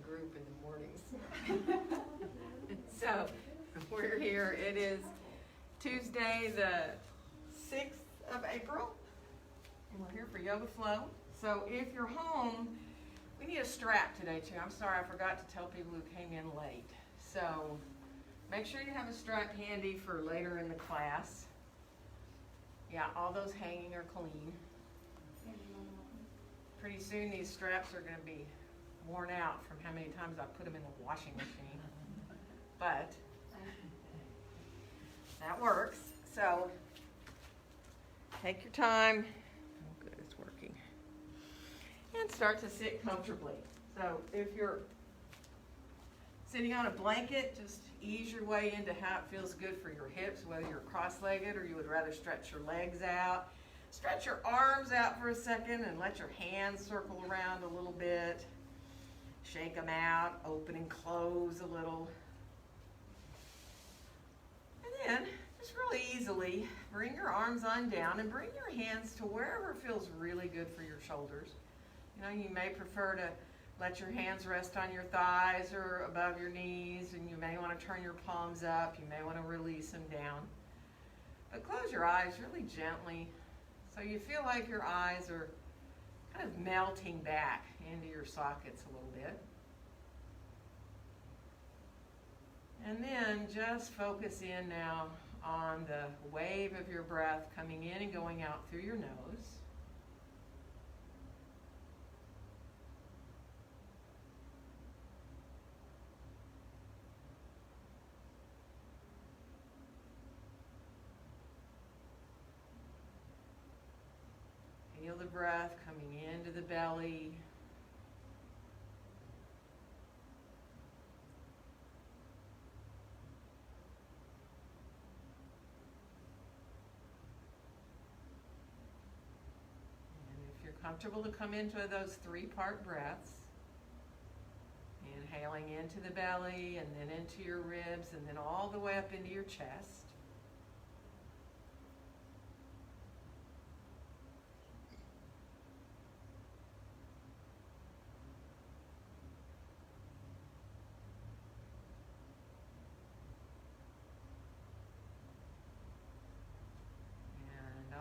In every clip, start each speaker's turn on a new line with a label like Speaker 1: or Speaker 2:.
Speaker 1: a group in the mornings. So we're here. It is Tuesday the 6th of April, and we're here for Yoga Flow. So if you're home, we need a strap today too. I'm sorry, I forgot to tell people who came in late. So make sure you have a strap handy for later in the class. Yeah, all those hanging are clean. Pretty soon these straps are going to be worn out from how many times I put them in the washing machine. But that works. So take your time. Oh, good, it's working. And start to sit comfortably. So if you're sitting on a blanket, just ease your way into how it feels good for your hips, whether you're cross-legged or you would rather stretch your legs out. Stretch your arms out for a second and let your hands circle around a little bit. Shake them out, open and close a little. And then, just really easily, bring your arms on down and bring your hands to wherever feels really good for your shoulders. You know, you may prefer to let your hands rest on your thighs or above your knees, and you may want to turn your palms up. You may want to release them down. But close your eyes really gently so you feel like your eyes are kind of melting back into your sockets a little bit. And then just focus in now on the wave of your breath coming in and going out through your nose. Feel the breath coming into the belly. And if you're comfortable to come into those 3-part breaths, inhaling into the belly and then into your ribs and then all the way up into your chest.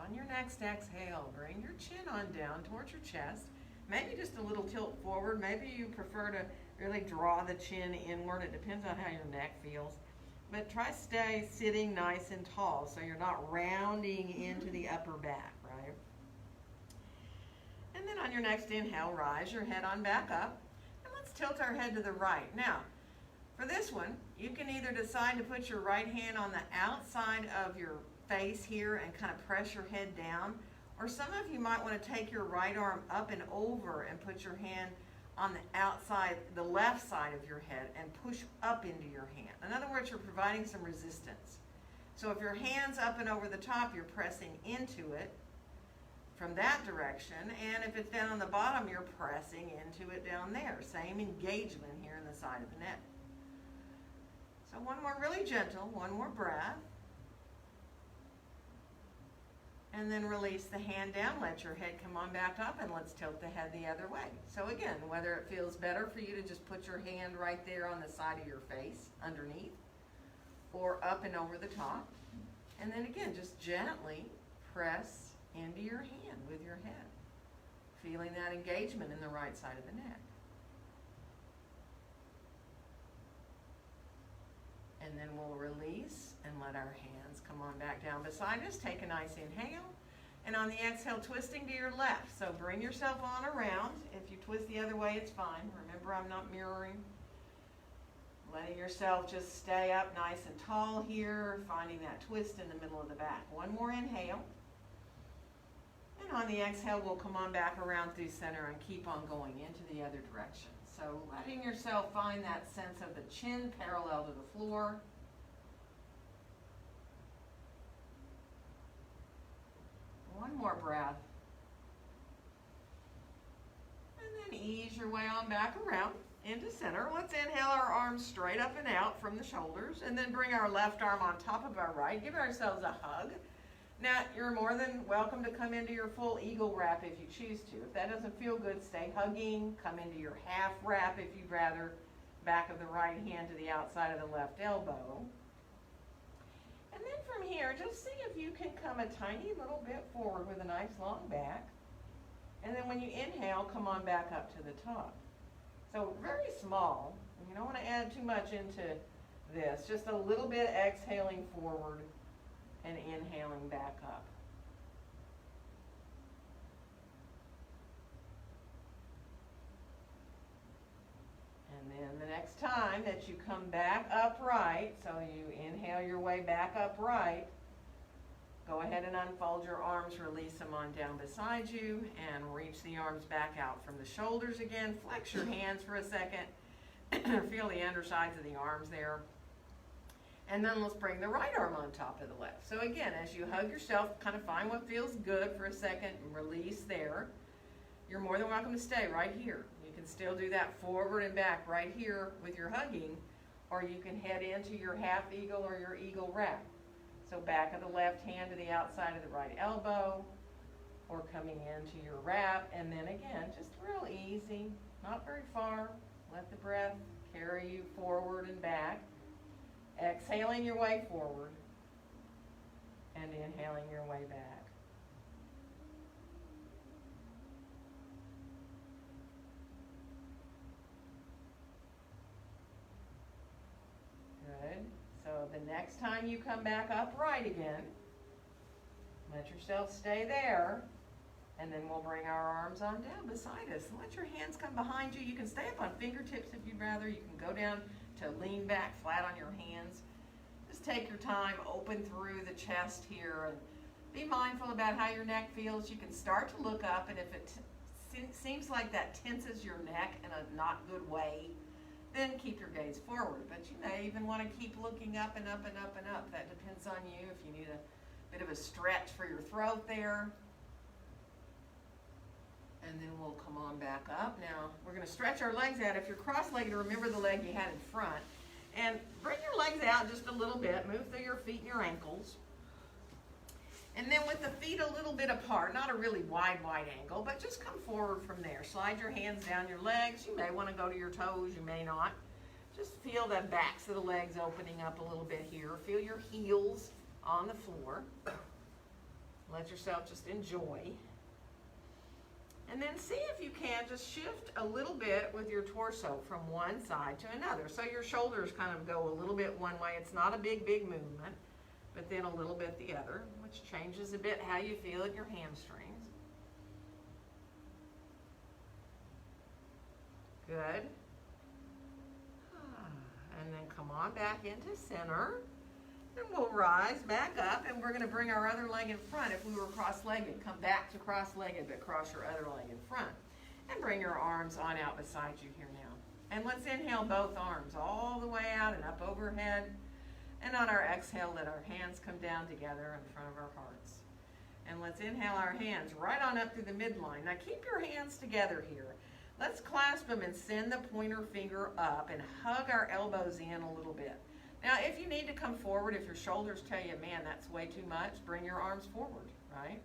Speaker 1: On your next exhale, bring your chin on down towards your chest. Maybe just a little tilt forward. Maybe you prefer to really draw the chin inward. It depends on how your neck feels. But try stay sitting nice and tall so you're not rounding into the upper back, right? And then on your next inhale, rise your head on back up. And let's tilt our head to the right. Now, for this one, you can either decide to put your right hand on the outside of your face here and kind of press your head down, or some of you might want to take your right arm up and over and put your hand on the outside, the left side of your head, and push up into your hand. In other words, you're providing some resistance. So if your hand's up and over the top, you're pressing into it from that direction, and if it's down on the bottom, you're pressing into it down there. Same engagement here in the side of the neck. So one more really gentle, one more breath. And then release the hand down, let your head come on back up, and let's tilt the head the other way. So again, whether it feels better for you to just put your hand right there on the side of your face, underneath, or up and over the top. And then again, just gently press into your hand with your head, feeling that engagement in the right side of the neck. And then we'll release and let our hands come on back down beside us. Take a nice inhale. And on the exhale, twisting to your left. So bring yourself on around. If you twist the other way, it's fine. Remember, I'm not mirroring. Letting yourself just stay up nice and tall here, finding that twist in the middle of the back. One more inhale. And on the exhale, we'll come on back around through center and keep on going into the other direction. So letting yourself find that sense of the chin parallel to the floor. One more breath. And then ease your way on back around into center. Let's inhale our arms straight up and out from the shoulders, and then bring our left arm on top of our right. Give ourselves a hug. Now, you're more than welcome to come into your full eagle wrap if you choose to. If that doesn't feel good, stay hugging. Come into your half wrap if you'd rather. Back of the right hand to the outside of the left elbow. And then from here, just see if you can come a tiny little bit forward with a nice long back. And then when you inhale, come on back up to the top. So very small. You don't want to add too much into this. Just a little bit exhaling forward and inhaling back up. And then the next time that you come back upright, so you inhale your way back upright, go ahead and unfold your arms, release them on down beside you, and reach the arms back out from the shoulders again. Flex your hands for a second. Feel the undersides of the arms there. And then let's bring the right arm on top of the left. So again, as you hug yourself, kind of find what feels good for a second and release there. You're more than welcome to stay right here. You can still do that forward and back right here with your hugging, or you can head into your half eagle or your eagle wrap. So back of the left hand to the outside of the right elbow, or coming into your wrap, and then again, just real easy, not very far. Let the breath carry you forward and back. Exhaling your way forward and inhaling your way back. Good. So the next time you come back upright again, let yourself stay there, and then we'll bring our arms on down beside us. Let your hands come behind you. You can stay up on fingertips if you'd rather. You can go down to lean back flat on your hands. Just take your time, open through the chest here, and be mindful about how your neck feels. You can start to look up, and if it seems like that tenses your neck in a not good way, then keep your gaze forward. But you may even want to keep looking up and up and up and up. That depends on you. If you need a bit of a stretch for your throat there. And then we'll come on back up. Now, we're going to stretch our legs out. If you're cross-legged, remember the leg you had in front. And bring your legs out just a little bit. Move through your feet and your ankles. And then with the feet a little bit apart, not a really wide angle, but just come forward from there. Slide your hands down your legs. You may want to go to your toes. You may not. Just feel the backs of the legs opening up a little bit here. Feel your heels on the floor. Let yourself just enjoy. And then see if you can just shift a little bit with your torso from one side to another. So your shoulders kind of go a little bit one way. It's not a big movement, but then a little bit the other, which changes a bit how you feel in your hamstrings. Good. And then come on back into center. And we'll rise back up, and we're going to bring our other leg in front. If we were cross-legged, come back to cross-legged, but cross your other leg in front. And bring your arms on out beside you here now. And let's inhale both arms all the way out and up overhead. And on our exhale, let our hands come down together in front of our hearts. And let's inhale our hands right on up through the midline. Now keep your hands together here. Let's clasp them and send the pointer finger up and hug our elbows in a little bit. Now, if you need to come forward, if your shoulders tell you, man, that's way too much, bring your arms forward, right?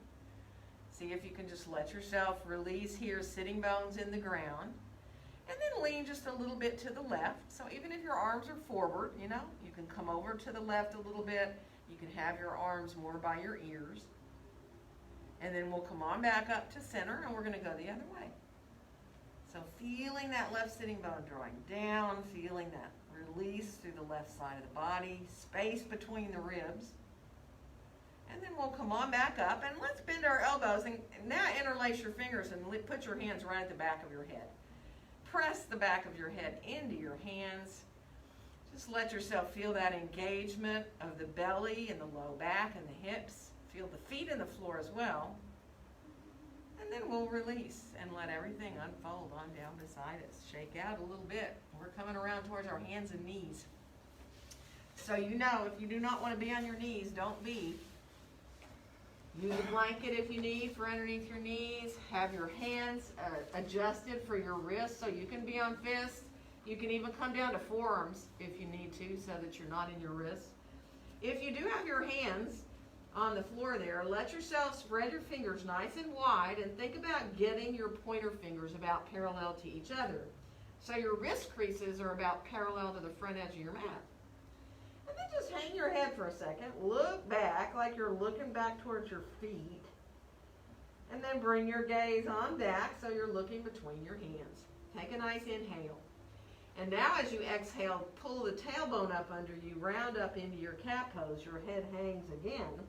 Speaker 1: See if you can just let yourself release here, sitting bones in the ground. And then lean just a little bit to the left. So even if your arms are forward, you can come over to the left a little bit. You can have your arms more by your ears. And then we'll come on back up to center, and we're going to go the other way. So feeling that left sitting bone drawing down, feeling that release through the left side of the body, space between the ribs. And then we'll come on back up, and let's bend our elbows, and now interlace your fingers and put your hands right at the back of your head. Press the back of your head into your hands. Just let yourself feel that engagement of the belly and the low back and the hips. Feel the feet in the floor as well. And then we'll release and let everything unfold on down beside us. Shake out a little bit. We're coming around towards our hands and knees. So if you do not want to be on your knees, don't be. Use a blanket if you need for underneath your knees. Have your hands adjusted for your wrists so you can be on fists. You can even come down to forearms if you need to so that you're not in your wrists. If you do have your hands on the floor there. Let yourself spread your fingers nice and wide and think about getting your pointer fingers about parallel to each other. So your wrist creases are about parallel to the front edge of your mat. And then just hang your head for a second. Look back like you're looking back towards your feet. And then bring your gaze on back so you're looking between your hands. Take a nice inhale. And now as you exhale, pull the tailbone up under you, round up into your cat pose. Your head hangs again.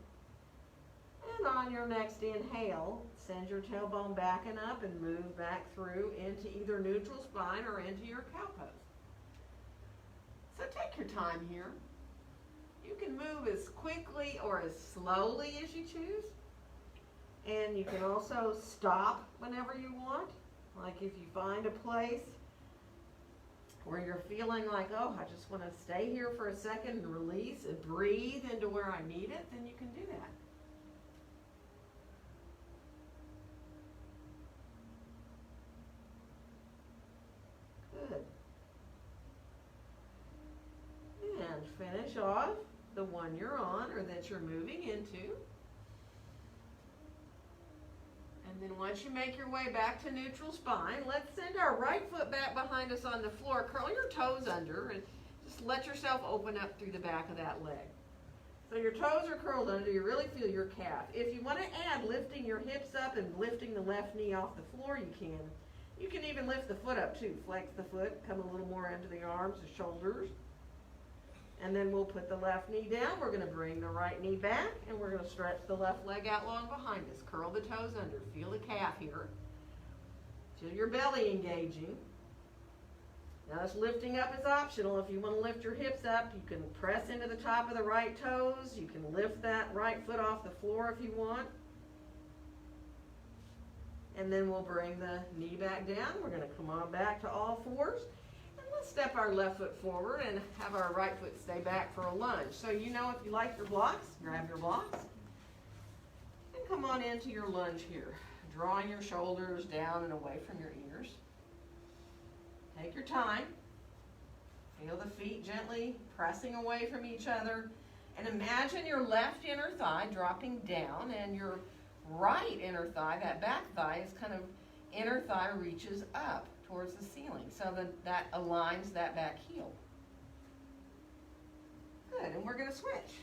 Speaker 1: And on your next inhale, send your tailbone backing up and move back through into either neutral spine or into your cow pose. So take your time here. You can move as quickly or as slowly as you choose. And you can also stop whenever you want. Like if you find a place where you're feeling like, oh, I just want to stay here for a second and release and breathe into where I need it, then you can do that. Good. And finish off the one you're on or that you're moving into. And then once you make your way back to neutral spine, let's send our right foot back behind us on the floor. Curl your toes under and just let yourself open up through the back of that leg. So your toes are curled under. You really feel your calf. If you want to add lifting your hips up and lifting the left knee off the floor, you can. You can even lift the foot up too. Flex the foot, come a little more into the arms, the shoulders. And then we'll put the left knee down. We're going to bring the right knee back, and we're going to stretch the left leg out long behind us. Curl the toes under. Feel the calf here. Feel your belly engaging. Now this lifting up is optional. If you want to lift your hips up, you can press into the top of the right toes. You can lift that right foot off the floor if you want. And then we'll bring the knee back down. We're going to come on back to all fours. Let's step our left foot forward and have our right foot stay back for a lunge. So you know if you like your blocks, grab your blocks. And come on into your lunge here. Drawing your shoulders down and away from your ears. Take your time. Feel the feet gently pressing away from each other. And imagine your left inner thigh dropping down and your right inner thigh, that back thigh, is kind of inner thigh reaches up towards the ceiling so that aligns that back heel. Good, and we're going to switch.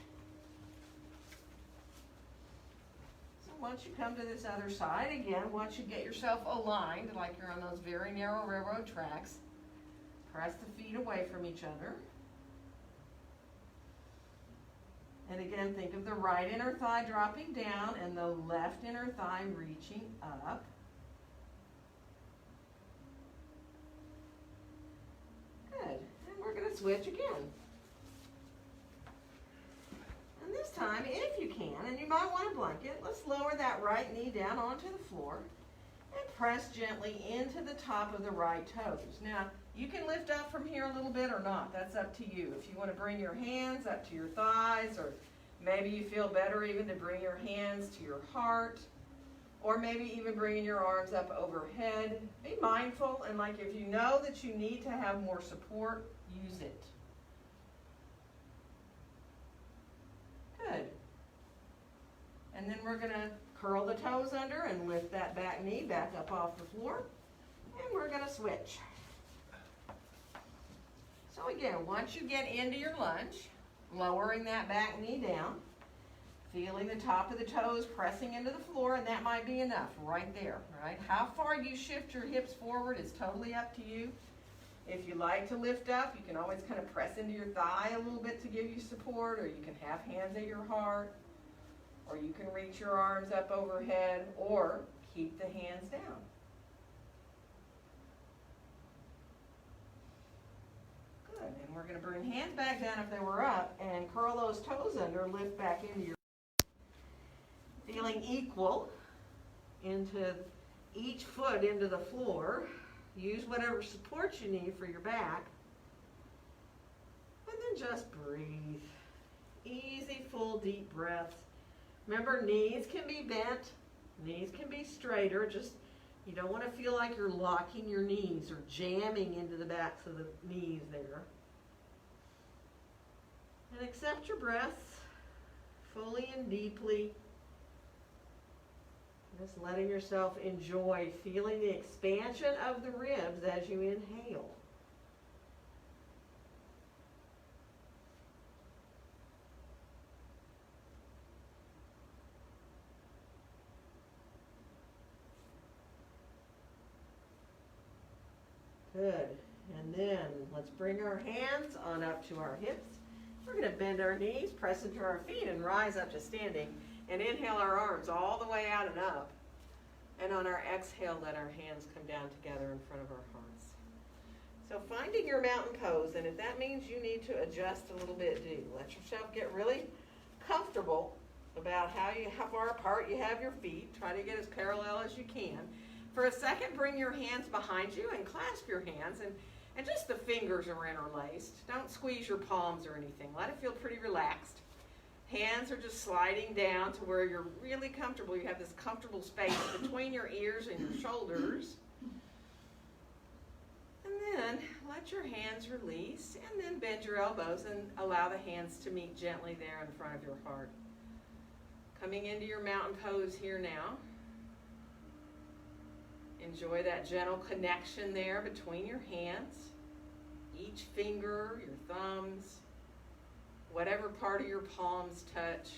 Speaker 1: So once you come to this other side, again, once you get yourself aligned like you're on those very narrow railroad tracks, press the feet away from each other. And again, think of the right inner thigh dropping down and the left inner thigh reaching up. Good. And we're going to switch again. And this time, if you can, and you might want a blanket, let's lower that right knee down onto the floor and press gently into the top of the right toes. Now, you can lift up from here a little bit or not. That's up to you. If you want to bring your hands up to your thighs, or maybe you feel better even to bring your hands to your heart, or maybe even bringing your arms up overhead. Be mindful, and like if you know that you need to have more support, use it. Good. And then we're going to curl the toes under and lift that back knee back up off the floor. And we're going to switch. So again, once you get into your lunge, lowering that back knee down, feeling the top of the toes pressing into the floor, and that might be enough right there, right? How far you shift your hips forward is totally up to you. If you like to lift up, you can always kind of press into your thigh a little bit to give you support, or you can have hands at your heart, or you can reach your arms up overhead, or keep the hands down. Good, and we're going to bring hands back down if they were up, and curl those toes under, lift back into your feeling equal into each foot into the floor. Use whatever support you need for your back. And then just breathe. Easy, full, deep breaths. Remember, knees can be bent. Knees can be straighter. Just, you don't want to feel like you're locking your knees or jamming into the backs of the knees there. And accept your breaths. fully and deeply. Just letting yourself enjoy feeling the expansion of the ribs as you inhale. Good. And then let's bring our hands on up to our hips. We're going to bend our knees, press into our feet, and rise up to standing. And inhale our arms all the way out and up. And on our exhale, let our hands come down together in front of our hearts. So finding your mountain pose, and if that means you need to adjust a little bit, do. Let yourself get really comfortable about how far apart you have your feet. Try to get as parallel as you can. For a second, bring your hands behind you and clasp your hands, and just the fingers are interlaced. Don't squeeze your palms or anything. Let it feel pretty relaxed. Hands are just sliding down to where you're really comfortable. You have this comfortable space between your ears and your shoulders. And then let your hands release, and then bend your elbows and allow the hands to meet gently there in front of your heart. Coming into your mountain pose here now. Enjoy that gentle connection there between your hands, each finger, your thumbs, whatever part of your palms touch.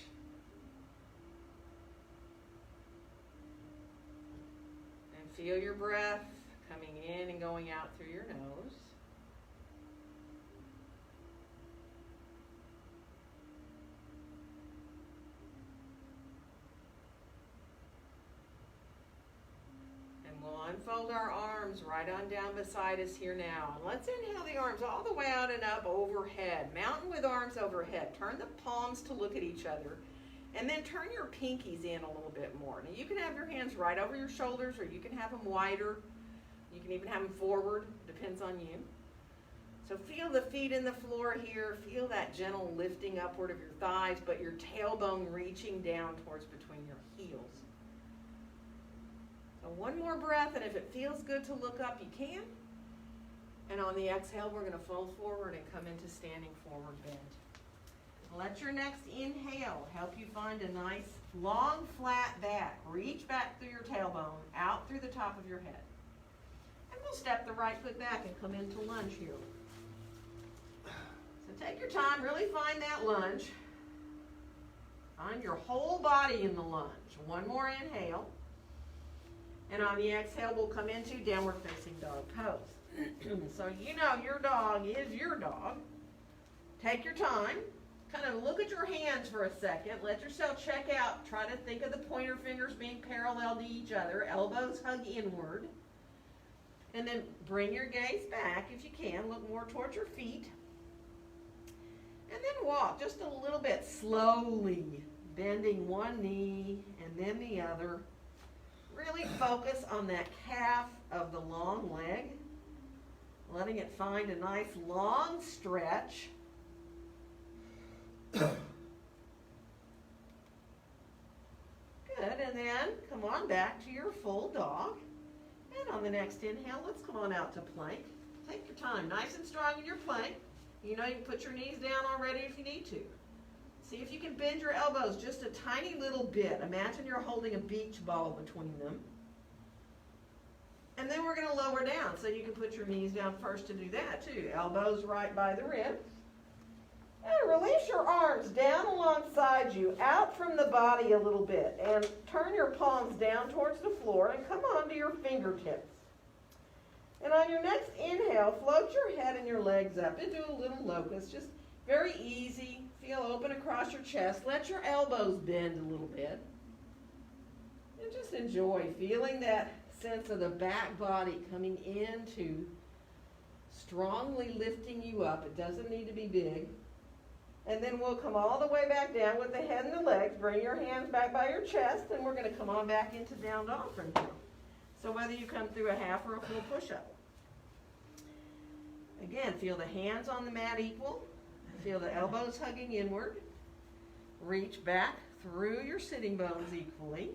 Speaker 1: And feel your breath coming in and going out through your nose. We'll unfold our arms right on down beside us here now. And let's inhale the arms all the way out and up overhead. Mountain with arms overhead. Turn the palms to look at each other. And then turn your pinkies in a little bit more. Now you can have your hands right over your shoulders, or you can have them wider. You can even have them forward. Depends on you. So feel the feet in the floor here. Feel that gentle lifting upward of your thighs, but your tailbone reaching down towards between your heels. So one more breath, and if it feels good to look up, you can. And on the exhale, we're going to fold forward and come into standing forward bend. Let your next inhale help you find a nice, long, flat back. Reach back through your tailbone, out through the top of your head. And we'll step the right foot back and come into lunge here. So take your time, really find that lunge. Find your whole body in the lunge. One more inhale. And on the exhale, we'll come into downward facing dog pose. So you know your dog is your dog. Take your time. Kind of look at your hands for a second. Let yourself check out. Try to think of the pointer fingers being parallel to each other. Elbows hug inward. And then bring your gaze back if you can. Look more towards your feet. And then walk just a little bit slowly, bending one knee and then the other. Really focus on that calf of the long leg, letting it find a nice long stretch. Good, and then come on back to your full dog. And on the next inhale, let's come on out to plank. Take your time, nice and strong in your plank. You know you can put your knees down already if you need to. See if you can bend your elbows just a tiny little bit. Imagine you're holding a beach ball between them. And then we're going to lower down, so you can put your knees down first to do that too. Elbows right by the ribs. And release your arms down alongside you, out from the body a little bit. And turn your palms down towards the floor and come onto your fingertips. And on your next inhale, float your head and your legs up into a little locust. Just very easy. Feel open across your chest. Let your elbows bend a little bit. And just enjoy feeling that sense of the back body coming into strongly lifting you up. It doesn't need to be big. And then we'll come all the way back down with the head and the legs. Bring your hands back by your chest, and we're going to come on back into down dog from here. So whether you come through a half or a full push-up. Again, feel the hands on the mat equal. Feel the elbows hugging inward. Reach back through your sitting bones equally.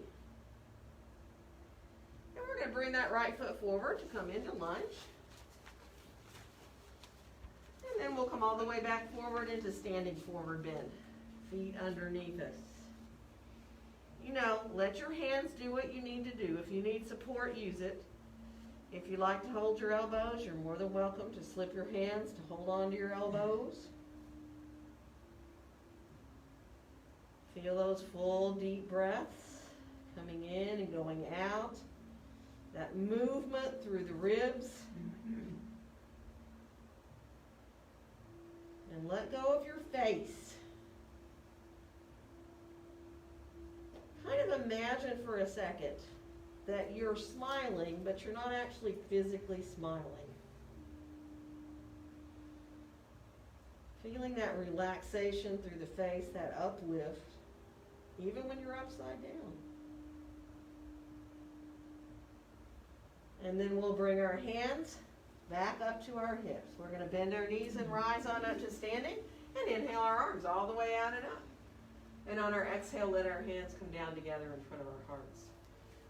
Speaker 1: And we're going to bring that right foot forward to come into lunge. And then we'll come all the way back forward into standing forward bend. Feet underneath us. you know, let your hands do what you need to do. If you need support, use it. If you like to hold your elbows, you're more than welcome to slip your hands to hold on to your elbows. Feel those full deep breaths coming in and going out. That movement through the ribs. And let go of your face. Kind of imagine for a second that you're smiling, but you're not actually physically smiling. Feeling that relaxation through the face, that uplift, even when you're upside down. And then we'll bring our hands back up to our hips. We're going to bend our knees and rise on up to standing, and inhale our arms all the way out and up. And on our exhale, let our hands come down together in front of our hearts.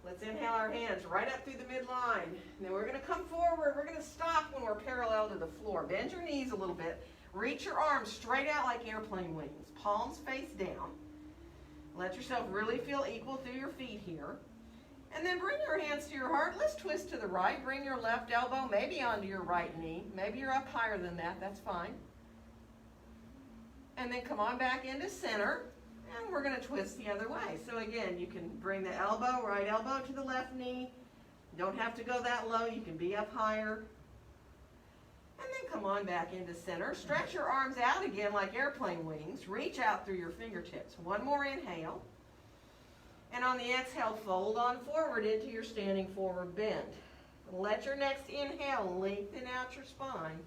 Speaker 1: Let's inhale our hands right up through the midline. And then we're going to come forward. We're going to stop when we're parallel to the floor. Bend your knees a little bit. Reach your arms straight out like airplane wings. Palms face down. Let yourself really feel equal through your feet here. And then bring your hands to your heart. Let's twist to the right. Bring your left elbow maybe onto your right knee. Maybe you're up higher than that. That's fine. And then come on back into center. And we're going to twist the other way. So again, you can bring the elbow, right elbow to the left knee. You don't have to go that low. You can be up higher. And then come on back into center. Stretch your arms out again like airplane wings. Reach out through your fingertips. One more inhale. And on the exhale, fold on forward into your standing forward bend. Let your next inhale lengthen out your spine.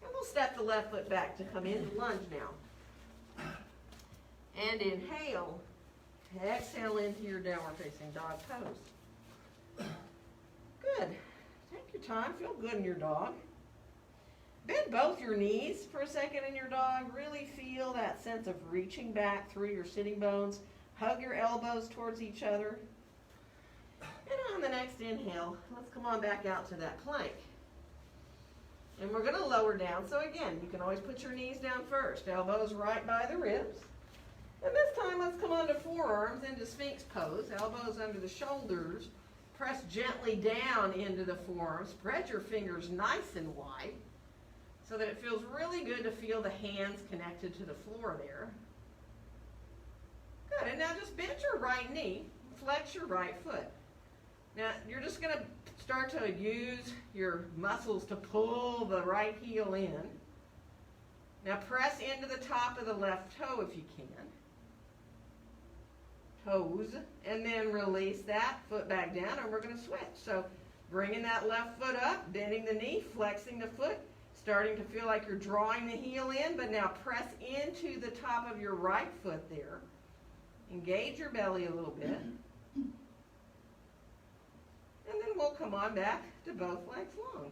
Speaker 1: And we'll step the left foot back to come into lunge now. And inhale. Exhale into your downward facing dog pose. Good. Take your time. Feel good in your dog. Bend both your knees for a second in your dog. Really feel that sense of reaching back through your sitting bones. Hug your elbows towards each other. And on the next inhale, let's come on back out to that plank. And we're going to lower down. So again, you can always put your knees down first. Elbows right by the ribs. And this time, let's come onto forearms into Sphinx pose. Elbows under the shoulders. Press gently down into the forearms. Spread your fingers nice and wide so that it feels really good to feel the hands connected to the floor there. Good, and now just bend your right knee, flex your right foot. Now, you're just going to start to use your muscles to pull the right heel in. Now press into the top of the left toe if you can. Toes, and then release that, foot back down, and we're going to switch. So bringing that left foot up, bending the knee, flexing the foot, starting to feel like you're drawing the heel in, but now press into the top of your right foot there. Engage your belly a little bit. And then we'll come on back to both legs long.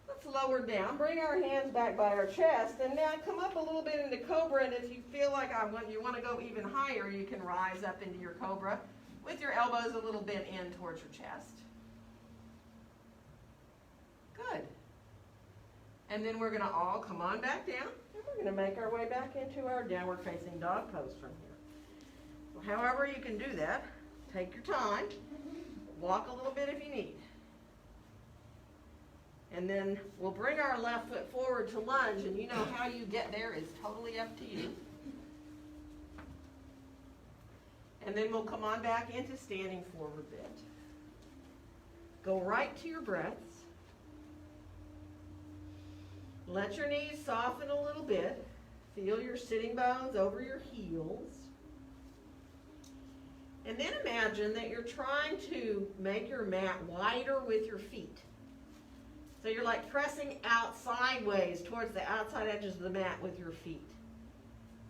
Speaker 1: Let's lower down. Bring our hands back by our chest. And now come up a little bit into Cobra. And if you feel like you want to go even higher, you can rise up into your Cobra with your elbows a little bit in towards your chest. Good. And then we're going to all come on back down. And we're going to make our way back into our downward facing dog pose from here. However you can do that, take your time, walk a little bit if you need. And then we'll bring our left foot forward to lunge, and you know how you get there is totally up to you. And then we'll come on back into standing forward bend. Go right to your breaths. Let your knees soften a little bit. Feel your sitting bones over your heels. And then imagine that you're trying to make your mat wider with your feet. So you're like pressing out sideways towards the outside edges of the mat with your feet.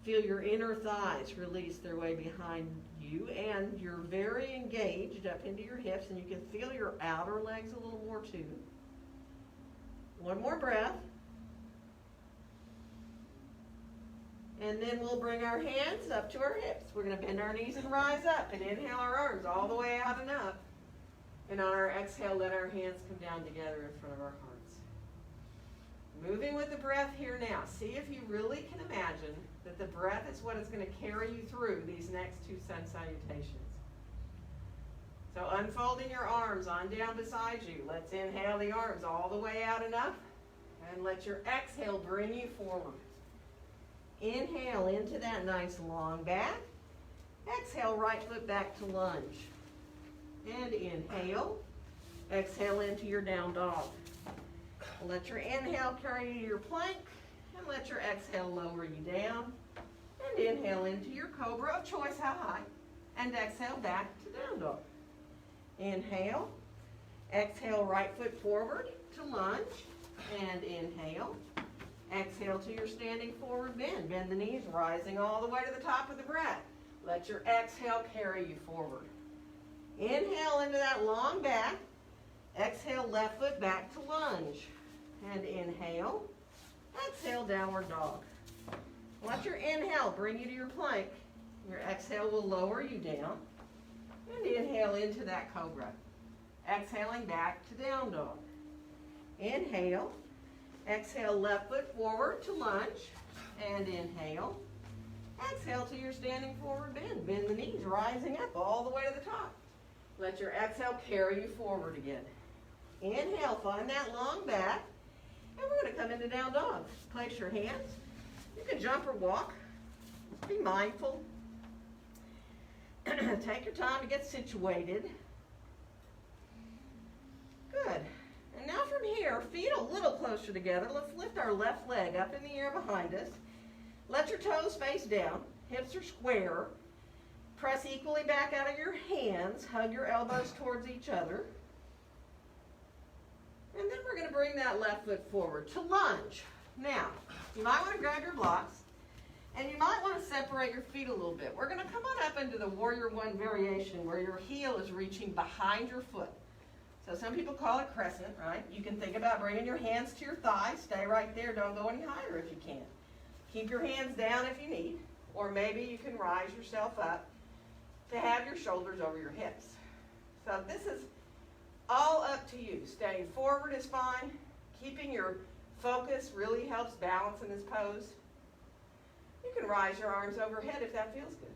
Speaker 1: Feel your inner thighs release their way behind you, and you're very engaged up into your hips, and you can feel your outer legs a little more too. One more breath. And then we'll bring our hands up to our hips. We're going to bend our knees and rise up and inhale our arms all the way out and up. And on our exhale, let our hands come down together in front of our hearts. Moving with the breath here now. See if you really can imagine that the breath is what is going to carry you through these next two sun salutations. So unfolding your arms on down beside you. Let's inhale the arms all the way out enough. And let your exhale bring you forward. Inhale into that nice long back. Exhale, right foot back to lunge. And inhale. Exhale into your down dog. Let your inhale carry you to your plank. And let your exhale lower you down. And inhale into your cobra of choice, how high. And exhale back to down dog. Inhale. Exhale, right foot forward to lunge. And inhale. Exhale to your standing forward bend. Bend the knees, rising all the way to the top of the breath. Let your exhale carry you forward. Inhale into that long back. Exhale, left foot back to lunge. And inhale. Exhale, downward dog. Let your inhale bring you to your plank. Your exhale will lower you down. And inhale into that cobra. Exhaling back to down dog. Inhale. Exhale, left foot forward to lunge. And inhale. Exhale to your standing forward bend. Bend the knees, rising up all the way to the top. Let your exhale carry you forward again. Inhale, find that long back. And we're going to come into down dog. Place your hands. You can jump or walk. Be mindful. Take your time to get situated. Good. And now from here, feet a little closer together. Let's lift our left leg up in the air behind us. Let your toes face down. Hips are square. Press equally back out of your hands. Hug your elbows towards each other. And then we're going to bring that left foot forward to lunge. Now, you might want to grab your blocks. And you might want to separate your feet a little bit. We're going to come on up into the Warrior One variation where your heel is reaching behind your foot. So some people call it crescent, right? You can think about bringing your hands to your thighs. Stay right there. Don't go any higher if you can. Keep your hands down if you need. Or maybe you can rise yourself up to have your shoulders over your hips. So this is all up to you. Staying forward is fine. Keeping your focus really helps balance in this pose. You can rise your arms overhead if that feels good.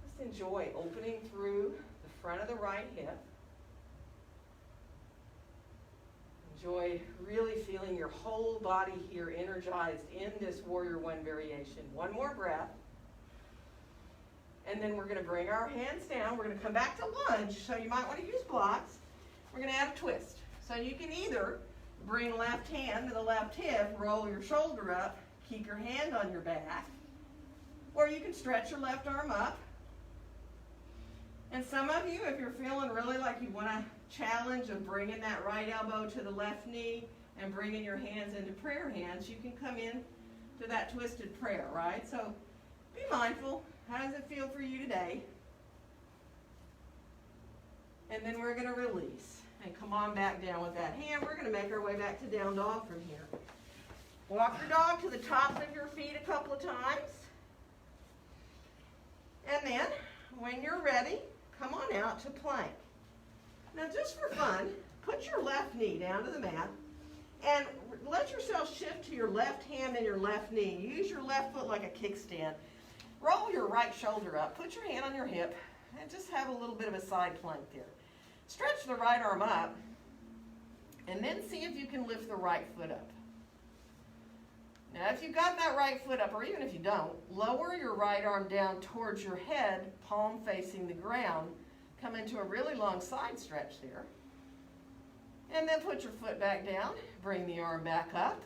Speaker 1: Just enjoy opening through the front of the right hip. Enjoy really feeling your whole body here energized in this Warrior One variation. One more breath. And then we're going to bring our hands down. We're going to come back to lunge, so you might want to use blocks. We're going to add a twist. So you can either bring left hand to the left hip, roll your shoulder up, keep your hand on your back, or you can stretch your left arm up. And some of you, if you're feeling really like you want a challenge of bringing that right elbow to the left knee and bringing your hands into prayer hands, you can come in to that twisted prayer, right? So be mindful. How does it feel for you today? And then we're going to release. And come on back down with that hand. We're going to make our way back to down dog from here. Walk your dog to the tops of your feet a couple of times. And then, when you're ready, come on out to plank. Now, just for fun, put your left knee down to the mat and let yourself shift to your left hand and your left knee. Use your left foot like a kickstand. Roll your right shoulder up. Put your hand on your hip and just have a little bit of a side plank there. Stretch the right arm up, and then see if you can lift the right foot up. Now, if you've got that right foot up, or even if you don't, lower your right arm down towards your head, palm facing the ground. Come into a really long side stretch there. And then put your foot back down, bring the arm back up.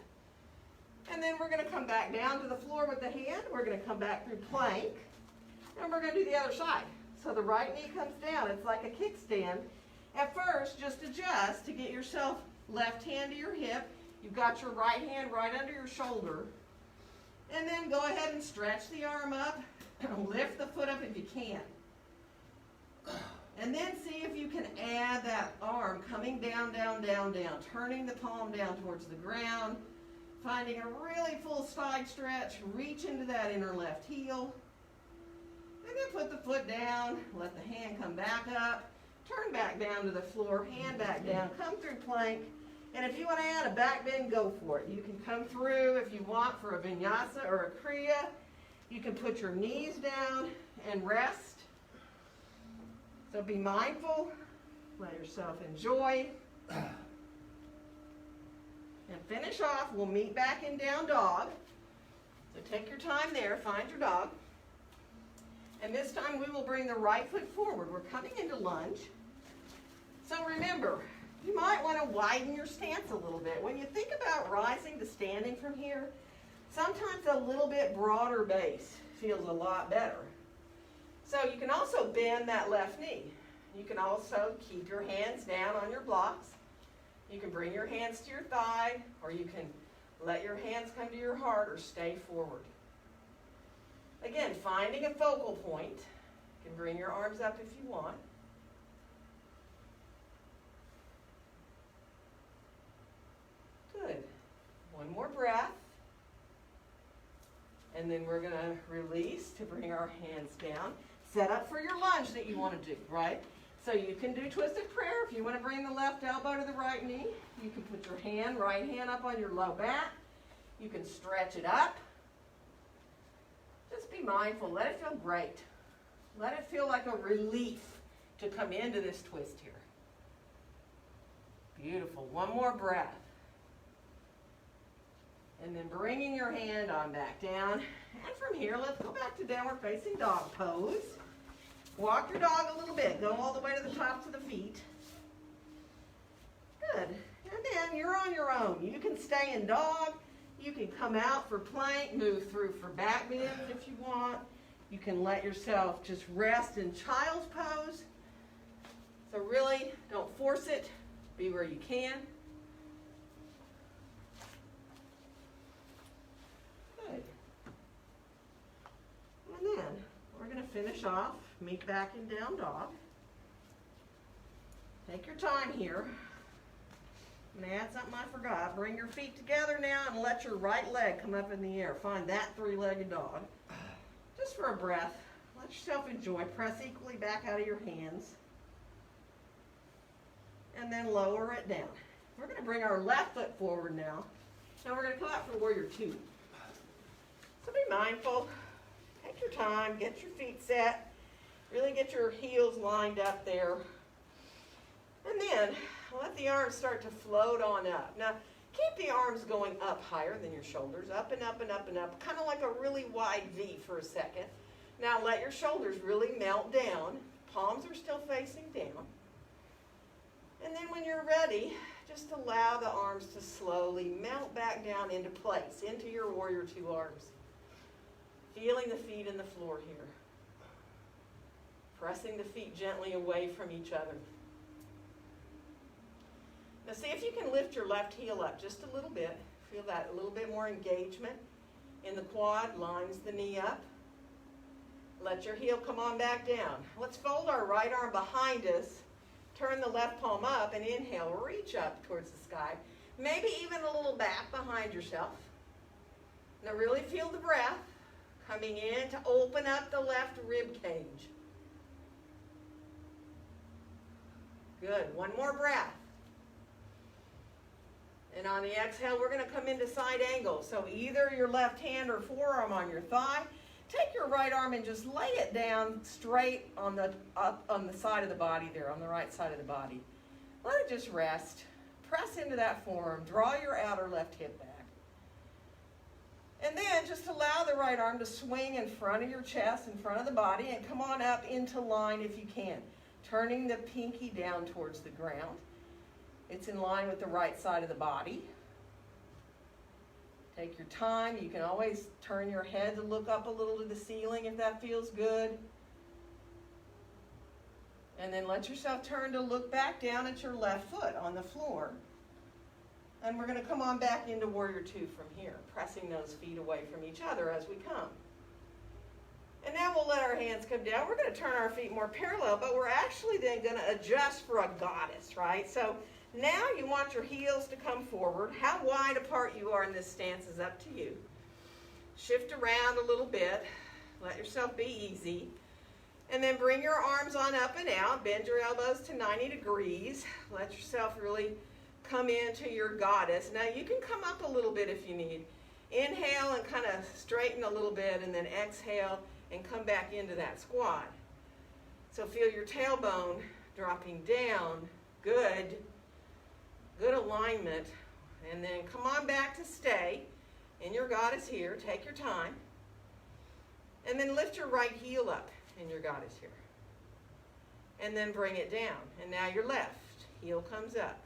Speaker 1: And then we're going to come back down to the floor with the hand. We're going to come back through plank, and we're going to do the other side. So the right knee comes down. It's like a kickstand. At first, just adjust to get yourself left hand to your hip. You've got your right hand right under your shoulder. And then go ahead and stretch the arm up. Lift the foot up if you can. And then see if you can add that arm coming down, down, down, down. Turning the palm down towards the ground. Finding a really full side stretch. Reach into that inner left heel. And then put the foot down. Let the hand come back up. Turn back down to the floor, hand back down, come through plank, And if you want to add a back bend, go for it. You can come through if you want for a vinyasa or a kriya. You can put your knees down and rest. So be mindful. Let yourself enjoy. And finish off. We'll meet back in down dog. So take your time there. Find your dog. And this time we will bring the right foot forward. We're coming into lunge. So remember, you might want to widen your stance a little bit. When you think about rising to standing from here, sometimes a little bit broader base feels a lot better. So you can also bend that left knee. You can also keep your hands down on your blocks. You can bring your hands to your thigh, or you can let your hands come to your heart or stay forward. Again, finding a focal point. You can bring your arms up if you want. Good. One more breath. And then we're going to release to bring our hands down. Set up for your lunge that you want to do, right? So you can do twisted prayer. If you want to bring the left elbow to the right knee, you can put your right hand up on your low back. You can stretch it up. Just be mindful. Let it feel great. Let it feel like a relief to come into this twist here. Beautiful. One more breath. And then bringing your hand on back down. And from here, let's go back to downward facing dog pose. Walk your dog a little bit. Go all the way to the tops of the feet. Good. And then you're on your own. You can stay in dog. You can come out for plank, move through for back bends if you want. You can let yourself just rest in child's pose. So really, don't force it. Be where you can. Good. And then we're going to finish off. Meet back in down dog. Take your time here. I'm going to add something I forgot. Bring your feet together now and let your right leg come up in the air. Find that three-legged dog. Just for a breath. Let yourself enjoy. Press equally back out of your hands. And then lower it down. We're going to bring our left foot forward now. Now we're going to come out for warrior two. So be mindful. Take your time. Get your feet set. Really get your heels lined up there. And then let the arms start to float on up. Now, keep the arms going up higher than your shoulders, up and up and up and up, kind of like a really wide V for a second. Now, let your shoulders really melt down. Palms are still facing down. And then when you're ready, just allow the arms to slowly melt back down into place, into your warrior two arms. Feeling the feet in the floor here. Pressing the feet gently away from each other. Now see if you can lift your left heel up just a little bit. Feel that a little bit more engagement in the quad. Lines the knee up. Let your heel come on back down. Let's fold our right arm behind us. Turn the left palm up and inhale. Reach up towards the sky. Maybe even a little back behind yourself. Now really feel the breath coming in to open up the left rib cage. Good. One more breath. And on the exhale, we're going to come into side angle. So either your left hand or forearm on your thigh. Take your right arm and just lay it down straight on the side of the body there, on the right side of the body. Let it just rest. Press into that forearm. Draw your outer left hip back. And then just allow the right arm to swing in front of your chest, in front of the body, and come on up into line if you can. Turning the pinky down towards the ground. It's in line with the right side of the body. Take your time. You can always turn your head to look up a little to the ceiling if that feels good. And then let yourself turn to look back down at your left foot on the floor. And we're going to come on back into warrior two from here, pressing those feet away from each other as we come. And now we'll let our hands come down. We're going to turn our feet more parallel, but we're actually then going to adjust for a goddess, right? So now you want your heels to come forward. How wide apart you are in this stance is up to you. Shift around a little bit. Let yourself be easy. And then bring your arms on up and out. Bend your elbows to 90 degrees. Let yourself really come into your goddess. Now you can come up a little bit if you need. Inhale and kind of straighten a little bit, and then exhale and come back into that squat. So feel your tailbone dropping down. Good. Good alignment. And then come on back to stay in your goddess here. Take your time. And then lift your right heel up in your goddess here. And then bring it down. And now your left heel comes up.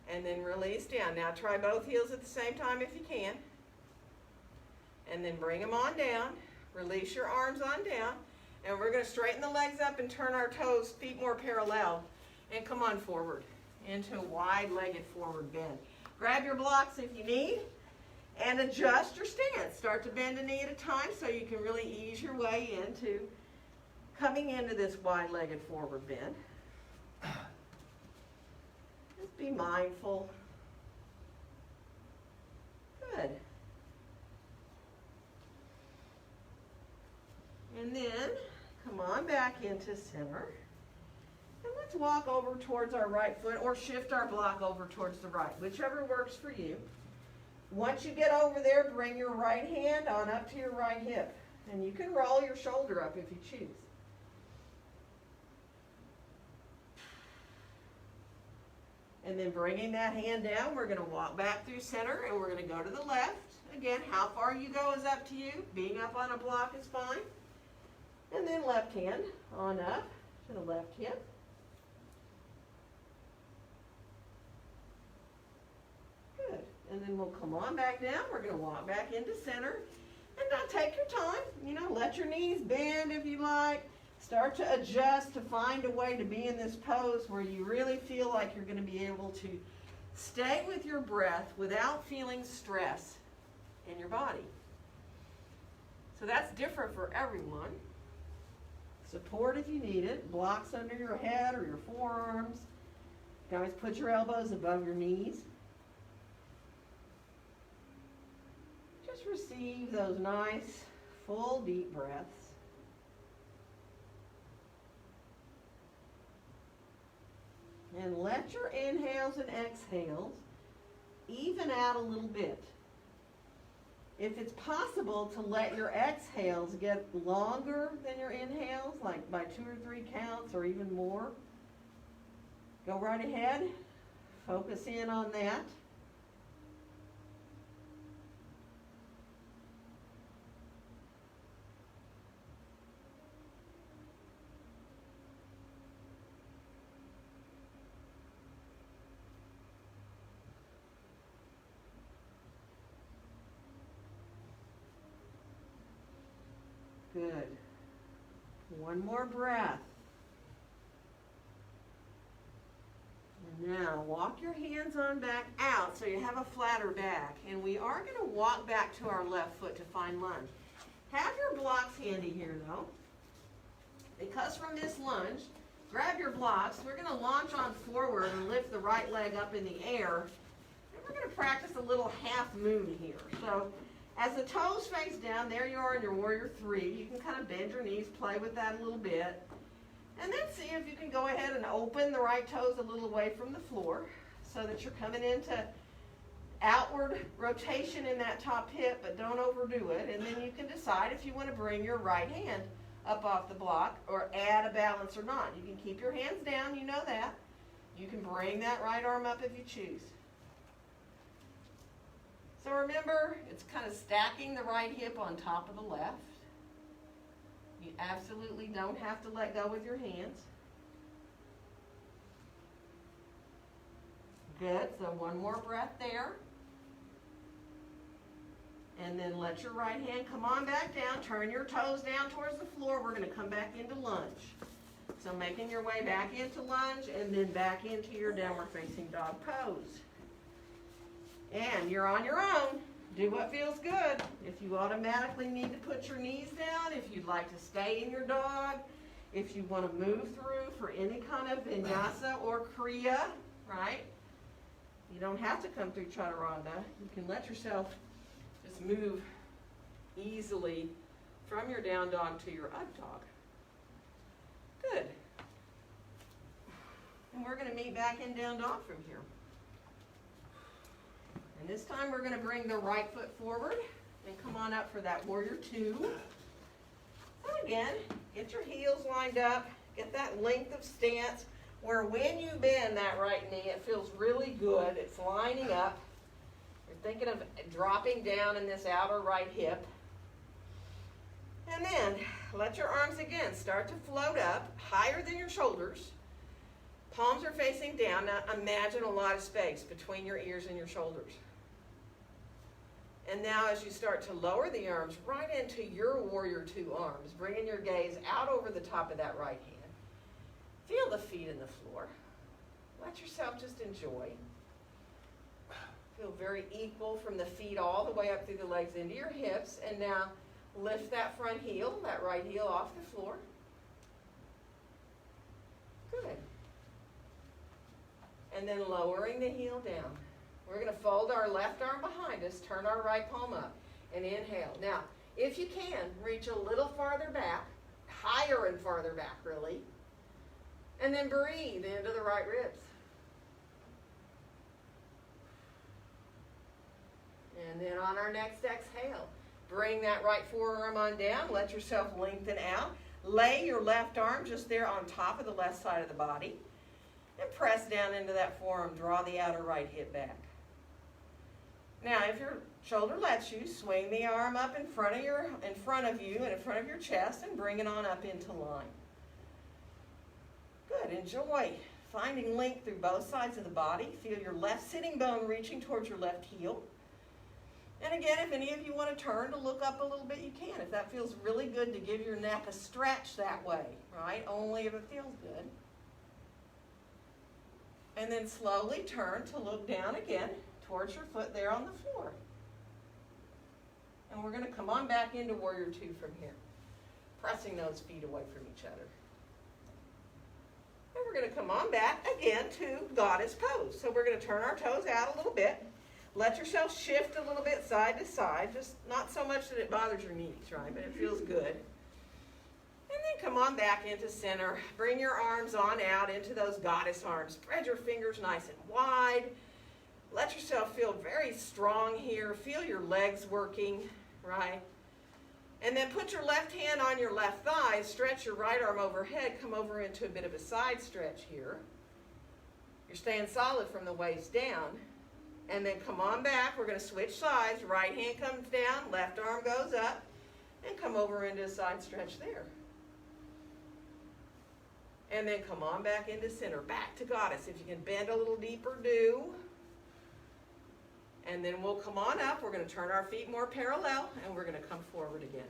Speaker 1: And then release down. Now try both heels at the same time if you can. And then bring them on down. Release your arms on down. And we're going to straighten the legs up and turn our toes, feet more parallel. And come on forward into a wide-legged forward bend. Grab your blocks if you need. And adjust your stance. Start to bend a knee at a time so you can really ease your way into coming into this wide-legged forward bend. Just be mindful. Good. And then come on back into center. And let's walk over towards our right foot or shift our block over towards the right, whichever works for you. Once you get over there, bring your right hand on up to your right hip. And you can roll your shoulder up if you choose. And then bringing that hand down, we're going to walk back through center and we're going to go to the left. Again, how far you go is up to you. Being up on a block is fine. And then left hand on up to the left hip. Good. And then we'll come on back down. We're going to walk back into center. And now take your time. You know, let your knees bend if you like. Start to adjust to find a way to be in this pose where you really feel like you're going to be able to stay with your breath without feeling stress in your body. So that's different for everyone. Support if you need it. Blocks under your head or your forearms. You can always put your elbows above your knees. Just receive those nice, full, deep breaths. And let your inhales and exhales even out a little bit. If it's possible to let your exhales get longer than your inhales, like by 2 or 3 counts or even more, go right ahead. Focus in on that. Good. One more breath. And now walk your hands on back out so you have a flatter back. And we are going to walk back to our left foot to find lunge. Have your blocks handy here though. Because from this lunge, grab your blocks. We're going to launch on forward and lift the right leg up in the air. And we're going to practice a little half moon here. So as the toes face down, there you are in your warrior 3. You can kind of bend your knees, play with that a little bit. And then see if you can go ahead and open the right toes a little away from the floor so that you're coming into outward rotation in that top hip, but don't overdo it. And then you can decide if you want to bring your right hand up off the block or add a balance or not. You can keep your hands down, you know that. You can bring that right arm up if you choose. So remember, it's kind of stacking the right hip on top of the left. You absolutely don't have to let go with your hands. Good, so one more breath there. And then let your right hand come on back down. Turn your toes down towards the floor. We're going to come back into lunge. So making your way back into lunge and then back into your downward facing dog pose. And you're on your own. Do what feels good. If you automatically need to put your knees down, if you'd like to stay in your dog, if you want to move through for any kind of vinyasa or kriya, right? You don't have to come through chaturanga. You can let yourself just move easily from your down dog to your up dog. Good. And we're going to meet back in down dog from here. And this time we're going to bring the right foot forward and come on up for that warrior two. So again, get your heels lined up, get that length of stance where when you bend that right knee, it feels really good. It's lining up. You're thinking of dropping down in this outer right hip. And then let your arms again start to float up higher than your shoulders. Palms are facing down. Now imagine a lot of space between your ears and your shoulders. And now as you start to lower the arms right into your warrior two arms, bringing your gaze out over the top of that right hand. Feel the feet in the floor. Let yourself just enjoy. Feel very equal from the feet all the way up through the legs into your hips. And now lift that front heel, that right heel off the floor. Good. And then lowering the heel down. We're going to fold our left arm behind us, turn our right palm up, and inhale. Now, if you can, reach a little farther back, higher and farther back, really. And then breathe into the right ribs. And then on our next exhale, bring that right forearm on down. Let yourself lengthen out. Lay your left arm just there on top of the left side of the body. And press down into that forearm. Draw the outer right hip back. Now, if your shoulder lets you, swing the arm up in front of you and in front of your chest and bring it on up into line. Good. Enjoy finding length through both sides of the body. Feel your left sitting bone reaching towards your left heel. And again, if any of you want to turn to look up a little bit, you can. If that feels really good to give your neck a stretch that way, right? Only if it feels good. And then slowly turn to look down again towards your foot there on the floor. And we're going to come on back into warrior two from here, pressing those feet away from each other. And we're going to come on back again to goddess pose. So we're going to turn our toes out a little bit. Let yourself shift a little bit side to side, just not so much that it bothers your knees, right? But it feels good. And then come on back into center. Bring your arms on out into those goddess arms. Spread your fingers nice and wide. Let yourself feel very strong here. Feel your legs working, right? And then put your left hand on your left thigh. Stretch your right arm overhead. Come over into a bit of a side stretch here. You're staying solid from the waist down. And then come on back. We're going to switch sides. Right hand comes down. Left arm goes up. And come over into a side stretch there. And then come on back into center. Back to goddess. If you can bend a little deeper, do. And then we'll come on up. We're going to turn our feet more parallel. And we're going to come forward again.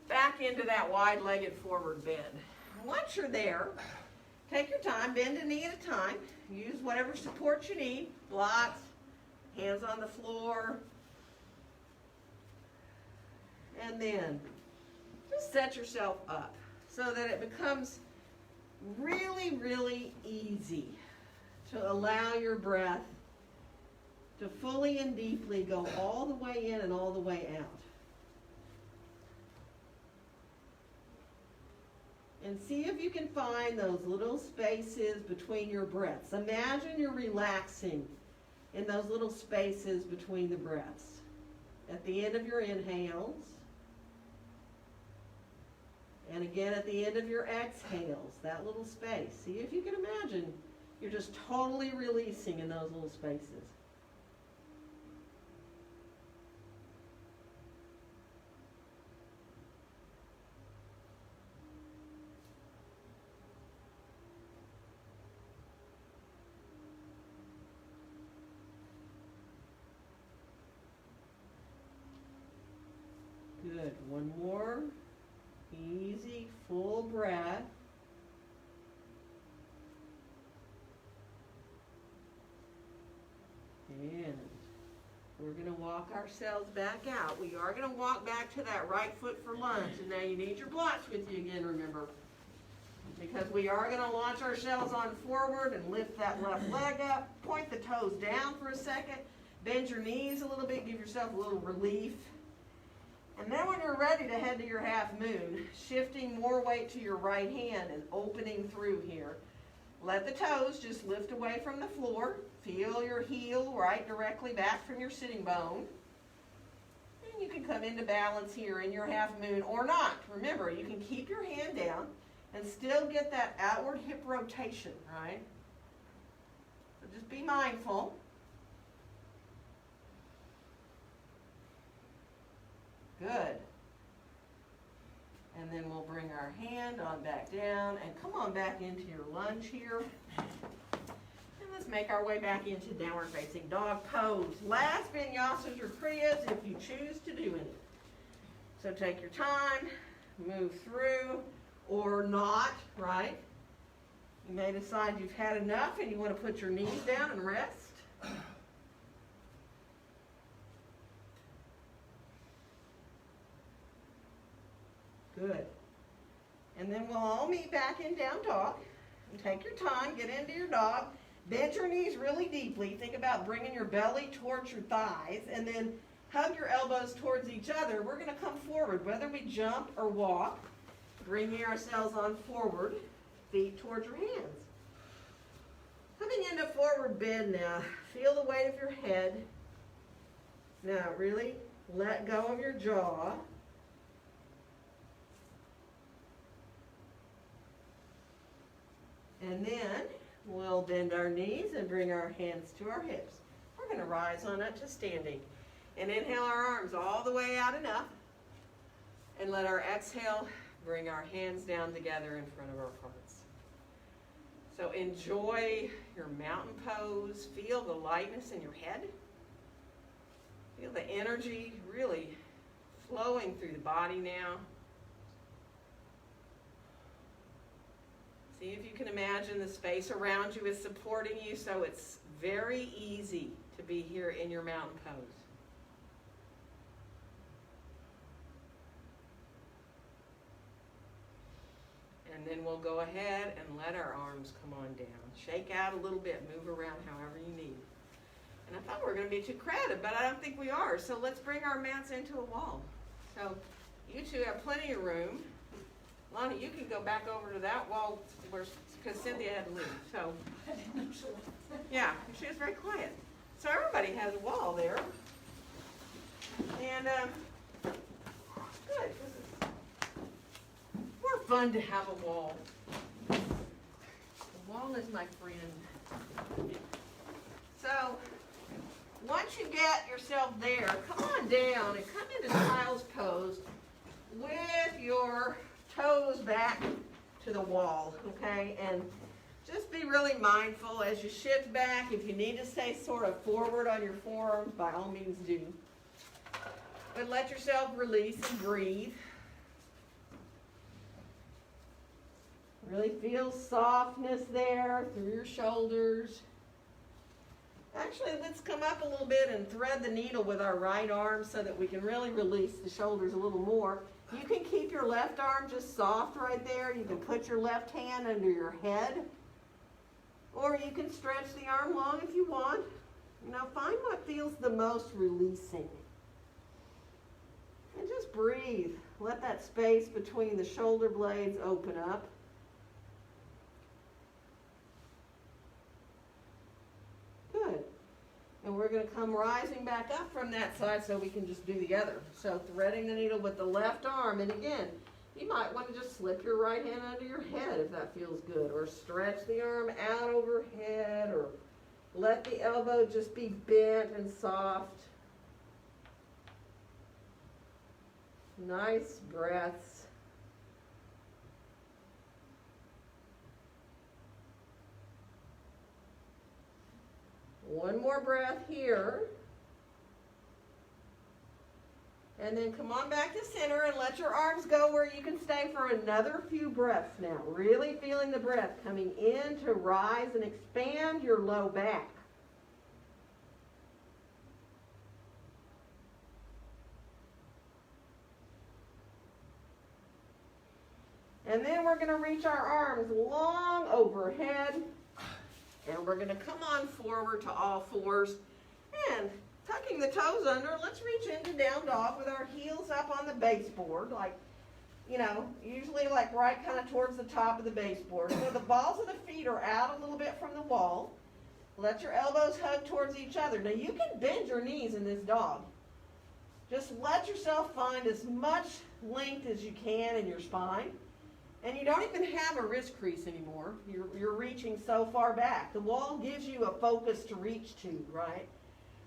Speaker 1: Back into that wide-legged forward bend. Once you're there, take your time. Bend a knee at a time. Use whatever support you need. Blocks. Hands on the floor. And then just set yourself up so that it becomes really, really easy to allow your breath to fully and deeply go all the way in and all the way out. And see if you can find those little spaces between your breaths. Imagine you're relaxing in those little spaces between the breaths. At the end of your inhales. And again at the end of your exhales, that little space. See if you can imagine you're just totally releasing in those little spaces. Good. One more. Easy, full breath. And we're going to walk ourselves back out. We are going to walk back to that right foot for lunge. And now you need your blocks with you again, remember. Because we are going to launch ourselves on forward and lift that left leg up. Point the toes down for a second. Bend your knees a little bit. Give yourself a little relief. And then when you're ready to head to your half moon, shifting more weight to your right hand and opening through here. Let the toes just lift away from the floor. Feel your heel right directly back from your sitting bone. And you can come into balance here in your half moon or not. Remember, you can keep your hand down and still get that outward hip rotation, right? So just be mindful. Good. And then we'll bring our hand on back down and come on back into your lunge here. And let's make our way back into downward facing dog pose. Last vinyasas or kriyas if you choose to do any. So take your time, move through or not, right? You may decide you've had enough and you want to put your knees down and rest. Good. And then we'll all meet back in down dog. And take your time, get into your dog. Bend your knees really deeply. Think about bringing your belly towards your thighs and then hug your elbows towards each other. We're going to come forward, whether we jump or walk, bringing ourselves on forward, feet towards your hands. Coming into forward bend now. Feel the weight of your head. Now really let go of your jaw. And then we'll bend our knees and bring our hands to our hips. We're going to rise on up to standing. And inhale our arms all the way out and up. And let our exhale bring our hands down together in front of our hearts. So enjoy your mountain pose. Feel the lightness in your head. Feel the energy really flowing through the body now. See if you can imagine the space around you is supporting you, so it's very easy to be here in your mountain pose. And then we'll go ahead and let our arms come on down. Shake out a little bit, move around however you need. And I thought we were going to be too crowded, but I don't think we are. So let's bring our mats into a wall. So you two have plenty of room. Lonnie, you can go back over to that wall because Cynthia had to leave. So, yeah, she was very quiet. So everybody has a wall there. And good. This is more fun to have a wall. The wall is my friend. So once you get yourself there, come on down and come into child's pose with your toes back to the wall, okay? And just be really mindful as you shift back. If you need to stay sort of forward on your forearms, by all means do. But let yourself release and breathe. Really feel softness there through your shoulders. Actually, let's come up a little bit and thread the needle with our right arm so that we can really release the shoulders a little more. You can keep your left arm just soft right there. You can put your left hand under your head. Or you can stretch the arm long if you want. You know, find what feels the most releasing. And just breathe. Let that space between the shoulder blades open up. Good. And we're going to come rising back up from that side so we can just do the other. So threading the needle with the left arm. And again, you might want to just slip your right hand under your head if that feels good. Or stretch the arm out overhead. Or let the elbow just be bent and soft. Nice breaths. One more breath here. And then come on back to center and let your arms go where you can stay for another few breaths now. Really feeling the breath coming in to rise and expand your low back. And then we're going to reach our arms long overhead. And we're going to come on forward to all fours. And tucking the toes under, let's reach into down dog with our heels up on the baseboard. Like, usually like right kind of towards the top of the baseboard. So the balls of the feet are out a little bit from the wall. Let your elbows hug towards each other. Now you can bend your knees in this dog. Just let yourself find as much length as you can in your spine. And you don't even have a wrist crease anymore. You're reaching so far back. The wall gives you a focus to reach to, right?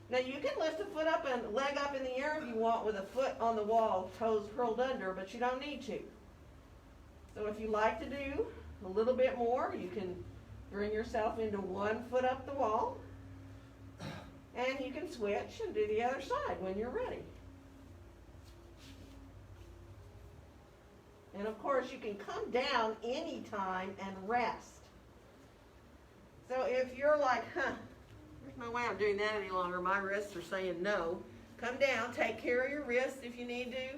Speaker 1: Now you can lift a foot up and leg up in the air if you want with a foot on the wall, toes curled under, but you don't need to. So if you like to do a little bit more, you can bring yourself into 1 foot up the wall, and you can switch and do the other side when you're ready. And of course you can come down anytime and rest. So if you're like, there's no way I'm doing that any longer, my wrists are saying no, come down, take care of your wrists if you need to,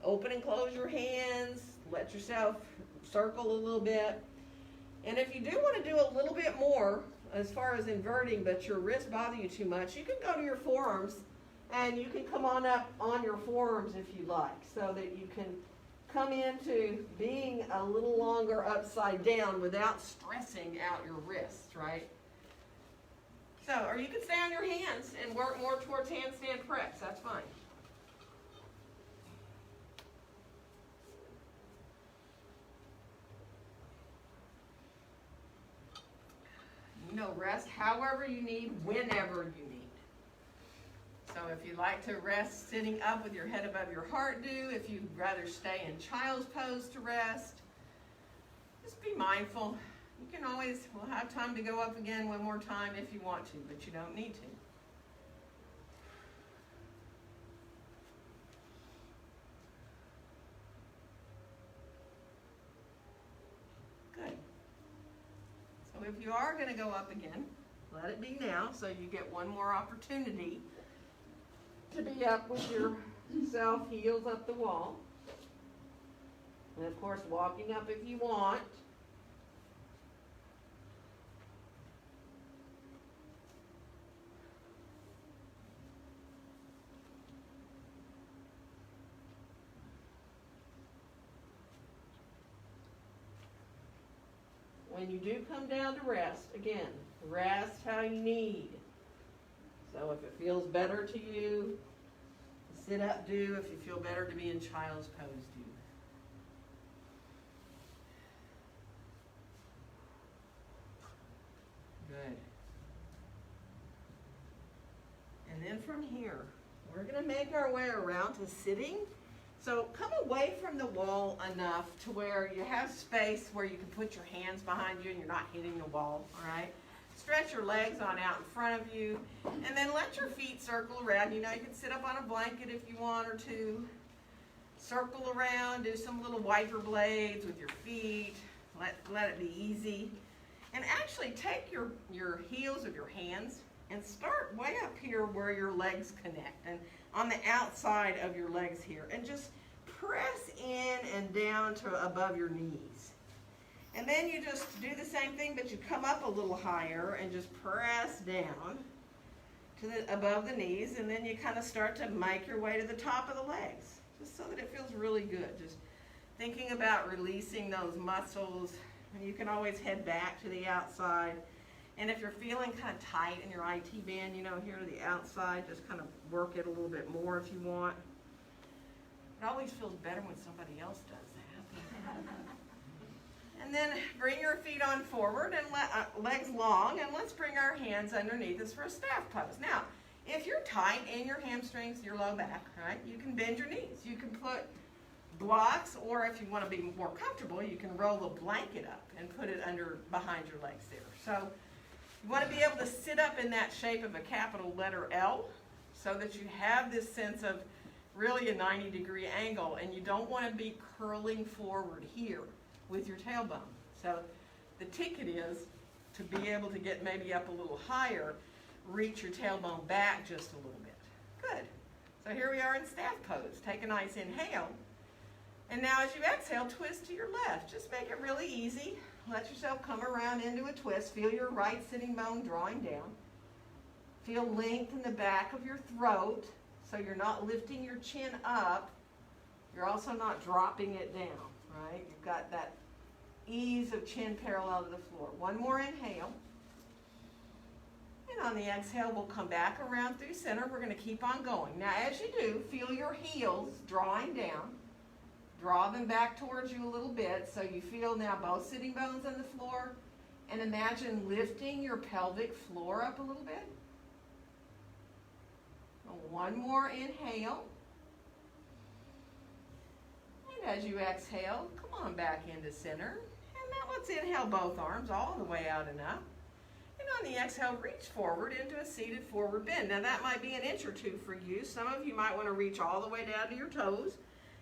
Speaker 1: open and close your hands, let yourself circle a little bit. And if you do want to do a little bit more as far as inverting, but your wrists bother you too much, you can go to your forearms and you can come on up on your forearms if you like, so that you can come into being a little longer upside down without stressing out your wrists, right? So, or you can stay on your hands and work more towards handstand press, that's fine. Rest however you need, whenever you need. So if you like to rest sitting up with your head above your heart, do. If you'd rather stay in child's pose to rest, just be mindful. You can always, we'll have time to go up again one more time if you want to, but you don't need to. Good. So if you are going to go up again, let it be now so you get one more opportunity to be up with yourself, heels up the wall. And of course, walking up if you want. When you do come down to rest, again, rest how you need. So if it feels better to you, sit up, do. If you feel better to be in child's pose, do. Good. And then from here, we're going to make our way around to sitting. So come away from the wall enough to where you have space where you can put your hands behind you and you're not hitting the wall, all right? Stretch your legs on out in front of you, and then let your feet circle around. You know, you can sit up on a blanket if you want or two. Circle around, do some little wiper blades with your feet. Let it be easy. And actually take your heels of your hands and start way up here where your legs connect, and on the outside of your legs here, and just press in and down to above your knees. And then you just do the same thing, but you come up a little higher and just press down to above the knees, and then you kind of start to make your way to the top of the legs, just so that it feels really good. Just thinking about releasing those muscles. And you can always head back to the outside. And if you're feeling kind of tight in your IT band, you know, here to the outside, just kind of work it a little bit more if you want. It always feels better when somebody else does that. And then bring your feet on forward and legs long, and let's bring our hands underneath us for a staff pose. Now, if you're tight in your hamstrings, your low back, right, you can bend your knees. You can put blocks, or if you want to be more comfortable, you can roll a blanket up and put it behind your legs there. So you want to be able to sit up in that shape of a capital letter L so that you have this sense of really a 90-degree angle, and you don't want to be curling forward here with your tailbone. So the ticket is to be able to get maybe up a little higher, reach your tailbone back just a little bit. Good. So here we are in staff pose. Take a nice inhale. And now as you exhale, twist to your left. Just make it really easy. Let yourself come around into a twist. Feel your right sitting bone drawing down. Feel length in the back of your throat so you're not lifting your chin up. You're also not dropping it down, right? You've got that ease of chin parallel to the floor. One more inhale. And on the exhale, we'll come back around through center. We're going to keep on going. Now, as you do, feel your heels drawing down. Draw them back towards you a little bit so you feel now both sitting bones on the floor. And imagine lifting your pelvic floor up a little bit. One more inhale. And as you exhale, come on back into center. And now let's inhale both arms all the way out and up. And on the exhale, reach forward into a seated forward bend. Now that might be an inch or two for you. Some of you might want to reach all the way down to your toes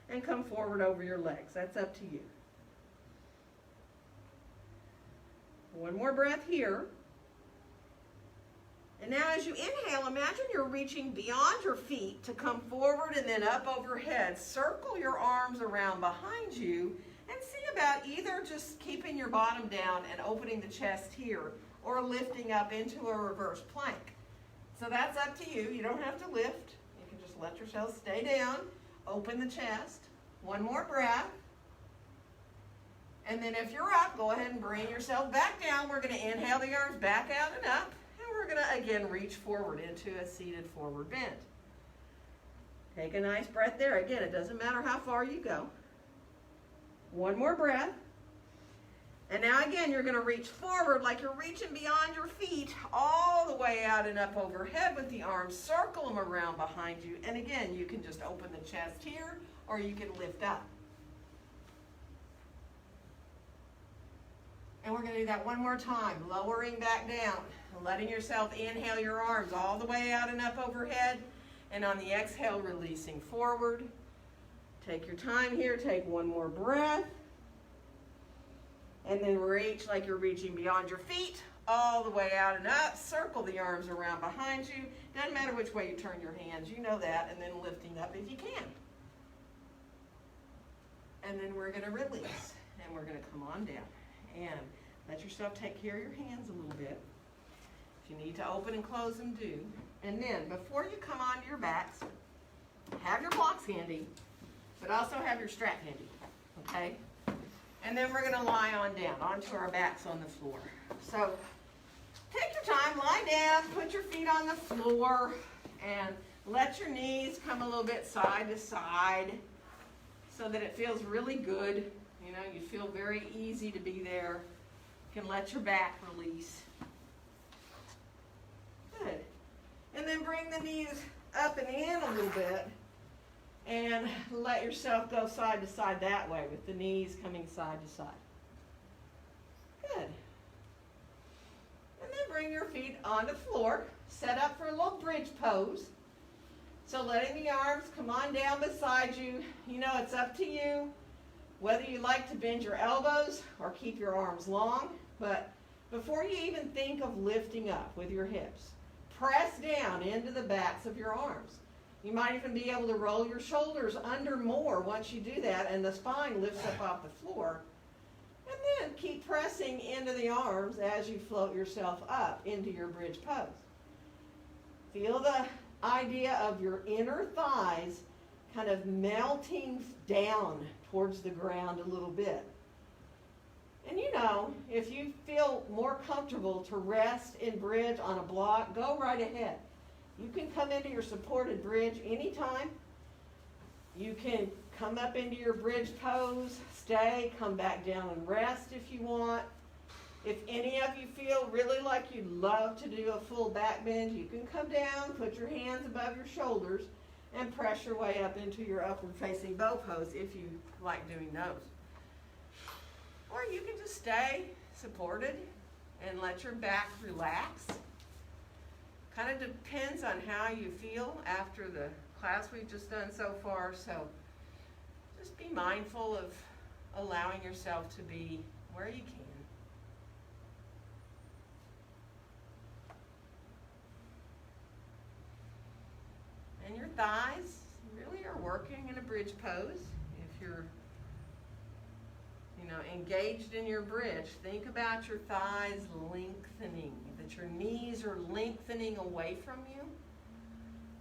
Speaker 1: and come forward over your legs. That's up to you. One more breath here. And now as you inhale, imagine you're reaching beyond your feet to come forward and then up overhead. Circle your arms around behind you and see about either just keeping your bottom down and opening the chest here or lifting up into a reverse plank. So that's up to you. You don't have to lift. You can just let yourself stay down, open the chest. One more breath. And then if you're up, go ahead and bring yourself back down. We're going to inhale the arms back out and up. We're going to again reach forward into a seated forward bend. Take a nice breath there. Again, it doesn't matter how far you go. One more breath. And now again, you're going to reach forward like you're reaching beyond your feet all the way out and up overhead with the arms. Circle them around behind you. And again, you can just open the chest here or you can lift up. And we're going to do that one more time, lowering back down, letting yourself inhale your arms all the way out and up overhead, and on the exhale, releasing forward. Take your time here, take one more breath, and then reach like you're reaching beyond your feet, all the way out and up. Circle the arms around behind you. Doesn't matter which way you turn your hands, you know that, and then lifting up if you can. And then we're going to release, and we're going to come on down. And let yourself take care of your hands a little bit. If you need to open and close them, do. And then, before you come onto your backs, have your blocks handy, but also have your strap handy, okay? And then we're going to lie on down, onto our backs on the floor. So, take your time, lie down, put your feet on the floor, and let your knees come a little bit side to side so that it feels really good. You know, you feel very easy to be there. You can let your back release. Good. And then bring the knees up and in a little bit and let yourself go side to side that way with the knees coming side to side. Good. And then bring your feet on the floor. Set up for a little bridge pose. So letting the arms come on down beside you. You know, it's up to you whether you like to bend your elbows or keep your arms long, but before you even think of lifting up with your hips, press down into the backs of your arms. You might even be able to roll your shoulders under more once you do that, and the spine lifts up off the floor. And then keep pressing into the arms as you float yourself up into your bridge pose. Feel the idea of your inner thighs kind of melting down towards the ground a little bit. And you know, if you feel more comfortable to rest in bridge on a block, go right ahead. You can come into your supported bridge anytime. You can come up into your bridge pose, stay, come back down and rest if you want. If any of you feel really like you'd love to do a full back bend, you can come down, put your hands above your shoulders, and press your way up into your upward facing bow pose if you like doing those. Or you can just stay supported and let your back relax. Kind of depends on how you feel after the class we've just done so far. So just be mindful of allowing yourself to be where you can. And your thighs really are working in a bridge pose. If you're, engaged in your bridge, think about your thighs lengthening, that your knees are lengthening away from you,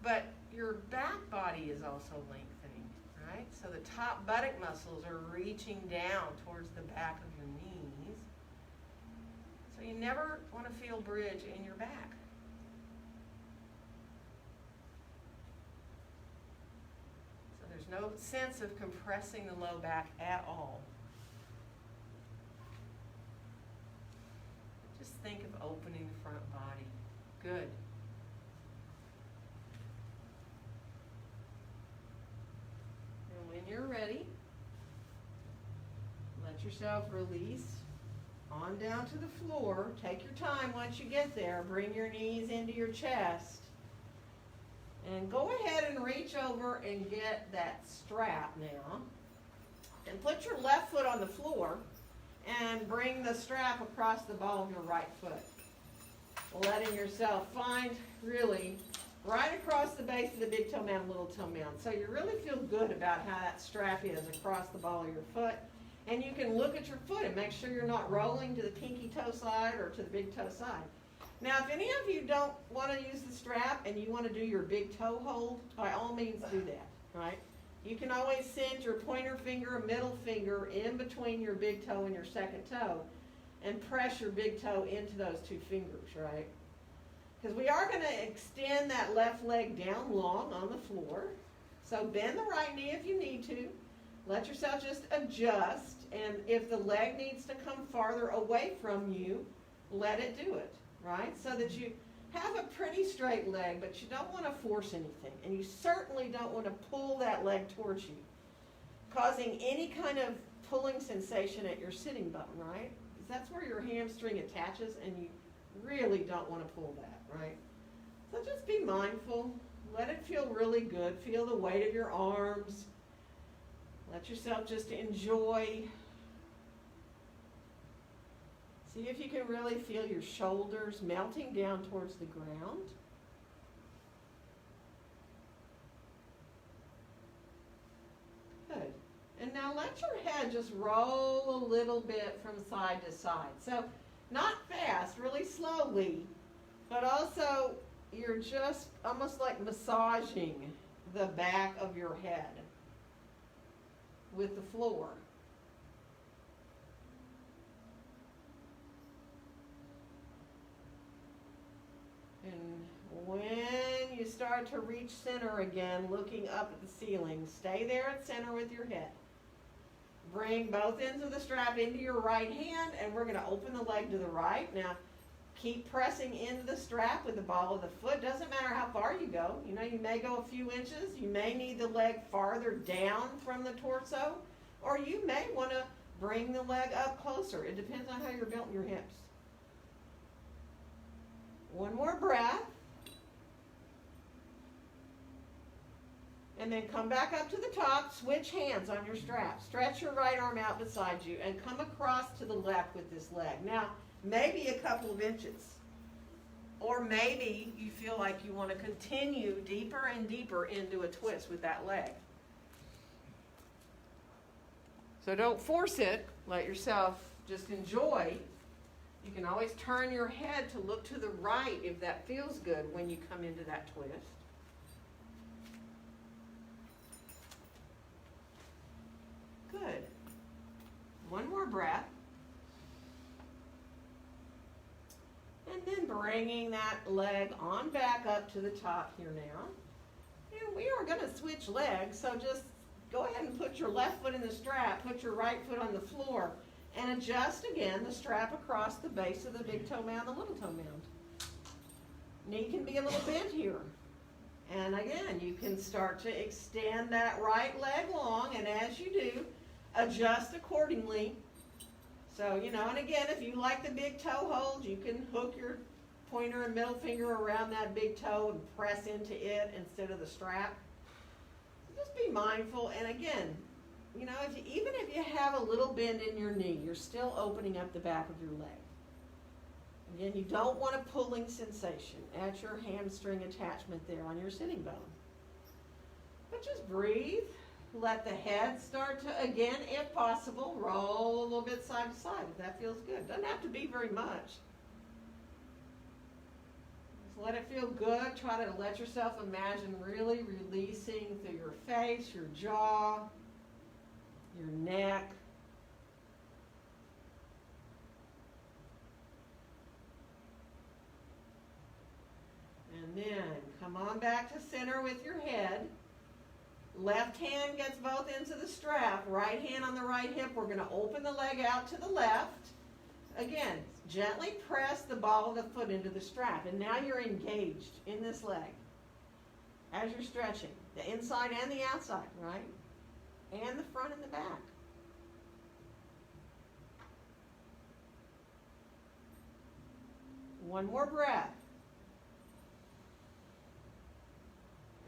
Speaker 1: but your back body is also lengthening, right? So the top buttock muscles are reaching down towards the back of your knees. So you never want to feel bridge in your back. So there's no sense of compressing the low back at all. Just think of opening the front body. Good. And when you're ready, let yourself release on down to the floor. Take your time once you get there. Bring your knees into your chest. And go ahead and reach over and get that strap now. And put your left foot on the floor and bring the strap across the ball of your right foot. Letting yourself find really right across the base of the big toe mound, little toe mound. So you really feel good about how that strap is across the ball of your foot. And you can look at your foot and make sure you're not rolling to the pinky toe side or to the big toe side. Now, if any of you don't want to use the strap and you want to do your big toe hold, by all means do that, right? You can always send your pointer finger, middle finger in between your big toe and your second toe and press your big toe into those two fingers, right? Because we are going to extend that left leg down long on the floor. So bend the right knee if you need to. Let yourself just adjust. And if the leg needs to come farther away from you, let it do it, right? So that you have a pretty straight leg, but you don't want to force anything. And you certainly don't want to pull that leg towards you, causing any kind of pulling sensation at your sitting bone, right? Because that's where your hamstring attaches, and you really don't want to pull that, right? So just be mindful. Let it feel really good. Feel the weight of your arms. Let yourself just enjoy. See if you can really feel your shoulders melting down towards the ground. Good. And now let your head just roll a little bit from side to side. So not fast, really slowly, but also you're just almost like massaging the back of your head with the floor. And when you start to reach center again, looking up at the ceiling, stay there at center with your head. Bring both ends of the strap into your right hand, and we're going to open the leg to the right. Now, keep pressing into the strap with the ball of the foot. Doesn't matter how far you go. You know, you may go a few inches. You may need the leg farther down from the torso, or you may want to bring the leg up closer. It depends on how you're built in your hips. One more breath. And then come back up to the top, switch hands on your strap. Stretch your right arm out beside you and come across to the left with this leg. Now, maybe a couple of inches. Or maybe you feel like you want to continue deeper and deeper into a twist with that leg. So don't force it. Let yourself just enjoy. You can always turn your head to look to the right if that feels good when you come into that twist. Good. One more breath. And then bringing that leg on back up to the top here now. And we are going to switch legs, so just go ahead and put your left foot in the strap, put your right foot on the floor, and adjust again the strap across the base of the big toe mound, the little toe mound. Knee can be a little bent here. And again, you can start to extend that right leg long, and as you do, adjust accordingly. So, you know, and again, if you like the big toe hold, you can hook your pointer and middle finger around that big toe and press into it instead of the strap. Just be mindful, and again, you know, even if you have a little bend in your knee, you're still opening up the back of your leg. Again, you don't want a pulling sensation at your hamstring attachment there on your sitting bone. But just breathe. Let the head start to, again, if possible, roll a little bit side to side if that feels good. Doesn't have to be very much. As Let it feel good. Try to let yourself imagine really releasing through your face, your jaw, your neck. And then come on back to center with your head. Left hand gets both ends of the strap. Right hand on the right hip. We're going to open the leg out to the left. Again, gently press the ball of the foot into the strap. And now you're engaged in this leg as you're stretching. The inside and the outside, right? And the front and the back. One more breath.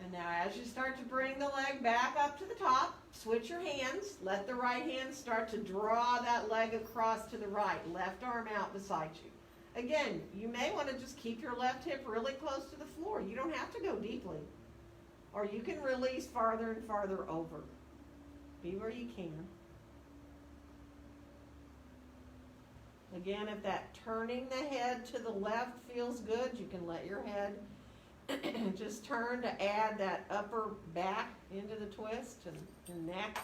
Speaker 1: And now as you start to bring the leg back up to the top, switch your hands. Let the right hand start to draw that leg across to the right. Left arm out beside you. Again, you may want to just keep your left hip really close to the floor. You don't have to go deeply. Or you can release farther and farther over. Be where you can. Again, if that turning the head to the left feels good, you can let your head just turn to add that upper back into the twist and your neck.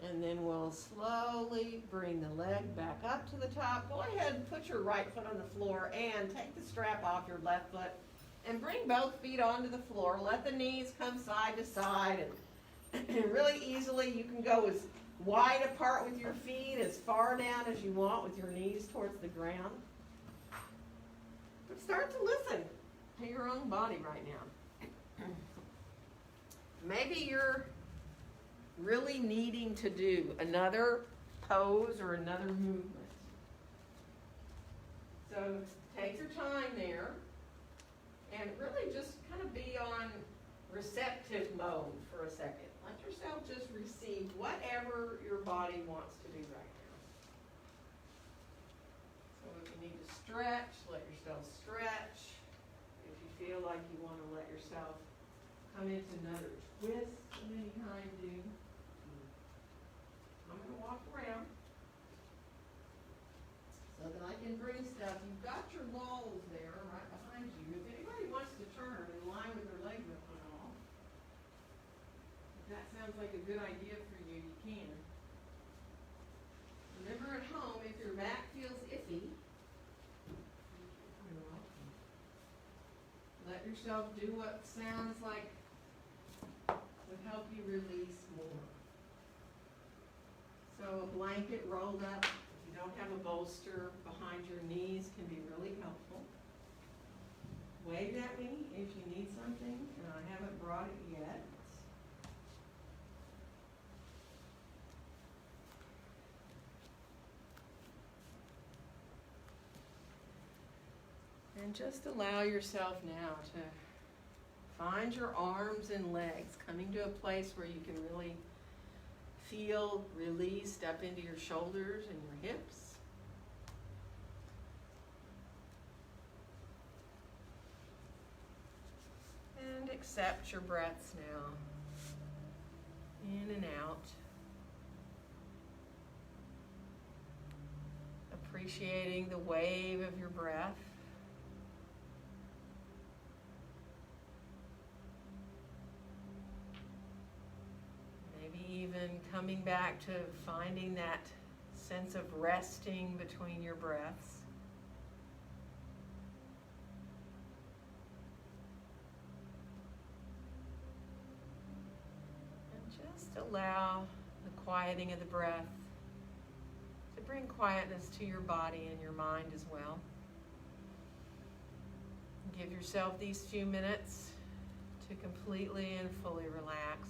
Speaker 1: And then we'll slowly bring the leg back up to the top. Go ahead and put your right foot on the floor and take the strap off your left foot and bring both feet onto the floor. Let the knees come side to side, and really easily you can go as wide apart with your feet, as far down as you want with your knees towards the ground. But start to listen to your own body right now. Maybe you're really needing to do another pose or another movement. So take your time there and really just kind of be on receptive mode for a second. Let yourself just receive whatever your body wants to do right now. So if you need to stretch, let yourself stretch. If you feel like you want to let yourself come into another twist of any kind, do. I'm going to walk around so that I can bring stuff. You've got your lulls there right behind you. If anybody wants to turn in line with their legs up and all, if that sounds like a good idea for you, you can. Remember at home, if your back feels iffy, let yourself do what sounds like would help you release more. So a blanket rolled up, if you don't have a bolster behind your knees, can be really helpful. Wave at me if you need something, and I haven't brought it yet. And just allow yourself now to find your arms and legs coming to a place where you can really feel released up into your shoulders and your hips. And accept your breaths now, in and out. Appreciating the wave of your breath. Even coming back to finding that sense of resting between your breaths. And just allow the quieting of the breath to bring quietness to your body and your mind as well. Give yourself these few minutes to completely and fully relax.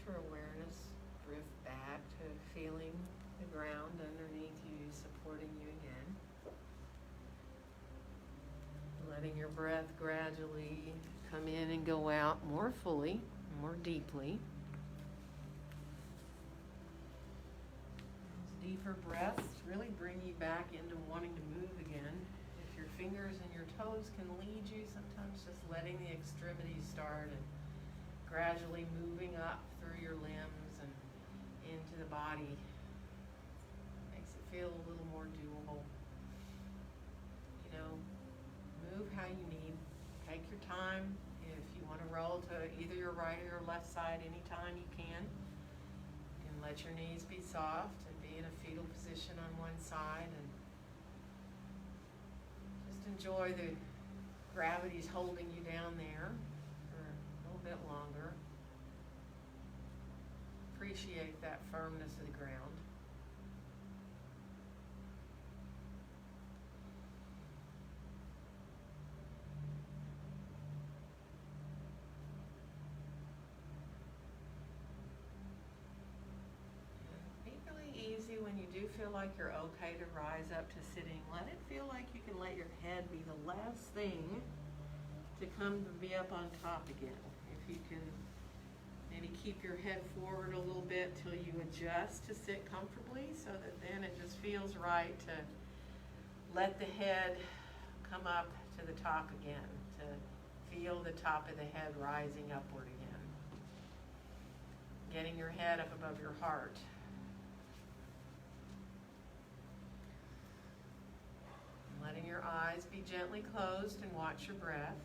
Speaker 1: your awareness drift back to feeling the ground underneath you supporting you again. Letting your breath gradually come in and go out more fully, more deeply. Those deeper breaths really bring you back into wanting to move again. If your fingers and your toes can lead you, sometimes just letting the extremities start and gradually moving up through your limbs and into the body makes it feel a little more doable. You know, move how you need. Take your time. If you want to roll to either your right or your left side anytime you can. And let your knees be soft and be in a fetal position on one side, and just enjoy the gravity's holding you down there for a little bit longer. Appreciate that firmness of the ground. Be really easy when you do feel like you're okay to rise up to sitting. Let it feel like you can let your head be the last thing to come to be up on top again. If you can maybe keep your head forward a little bit till you adjust to sit comfortably, so that then it just feels right to let the head come up to the top again, to feel the top of the head rising upward again. Getting your head up above your heart. Letting your eyes be gently closed and watch your breath.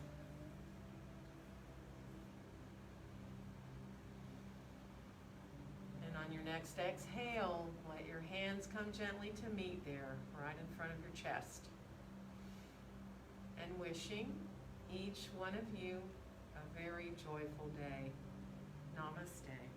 Speaker 1: And on your next exhale, let your hands come gently to meet there, right in front of your chest. And wishing each one of you a very joyful day. Namaste.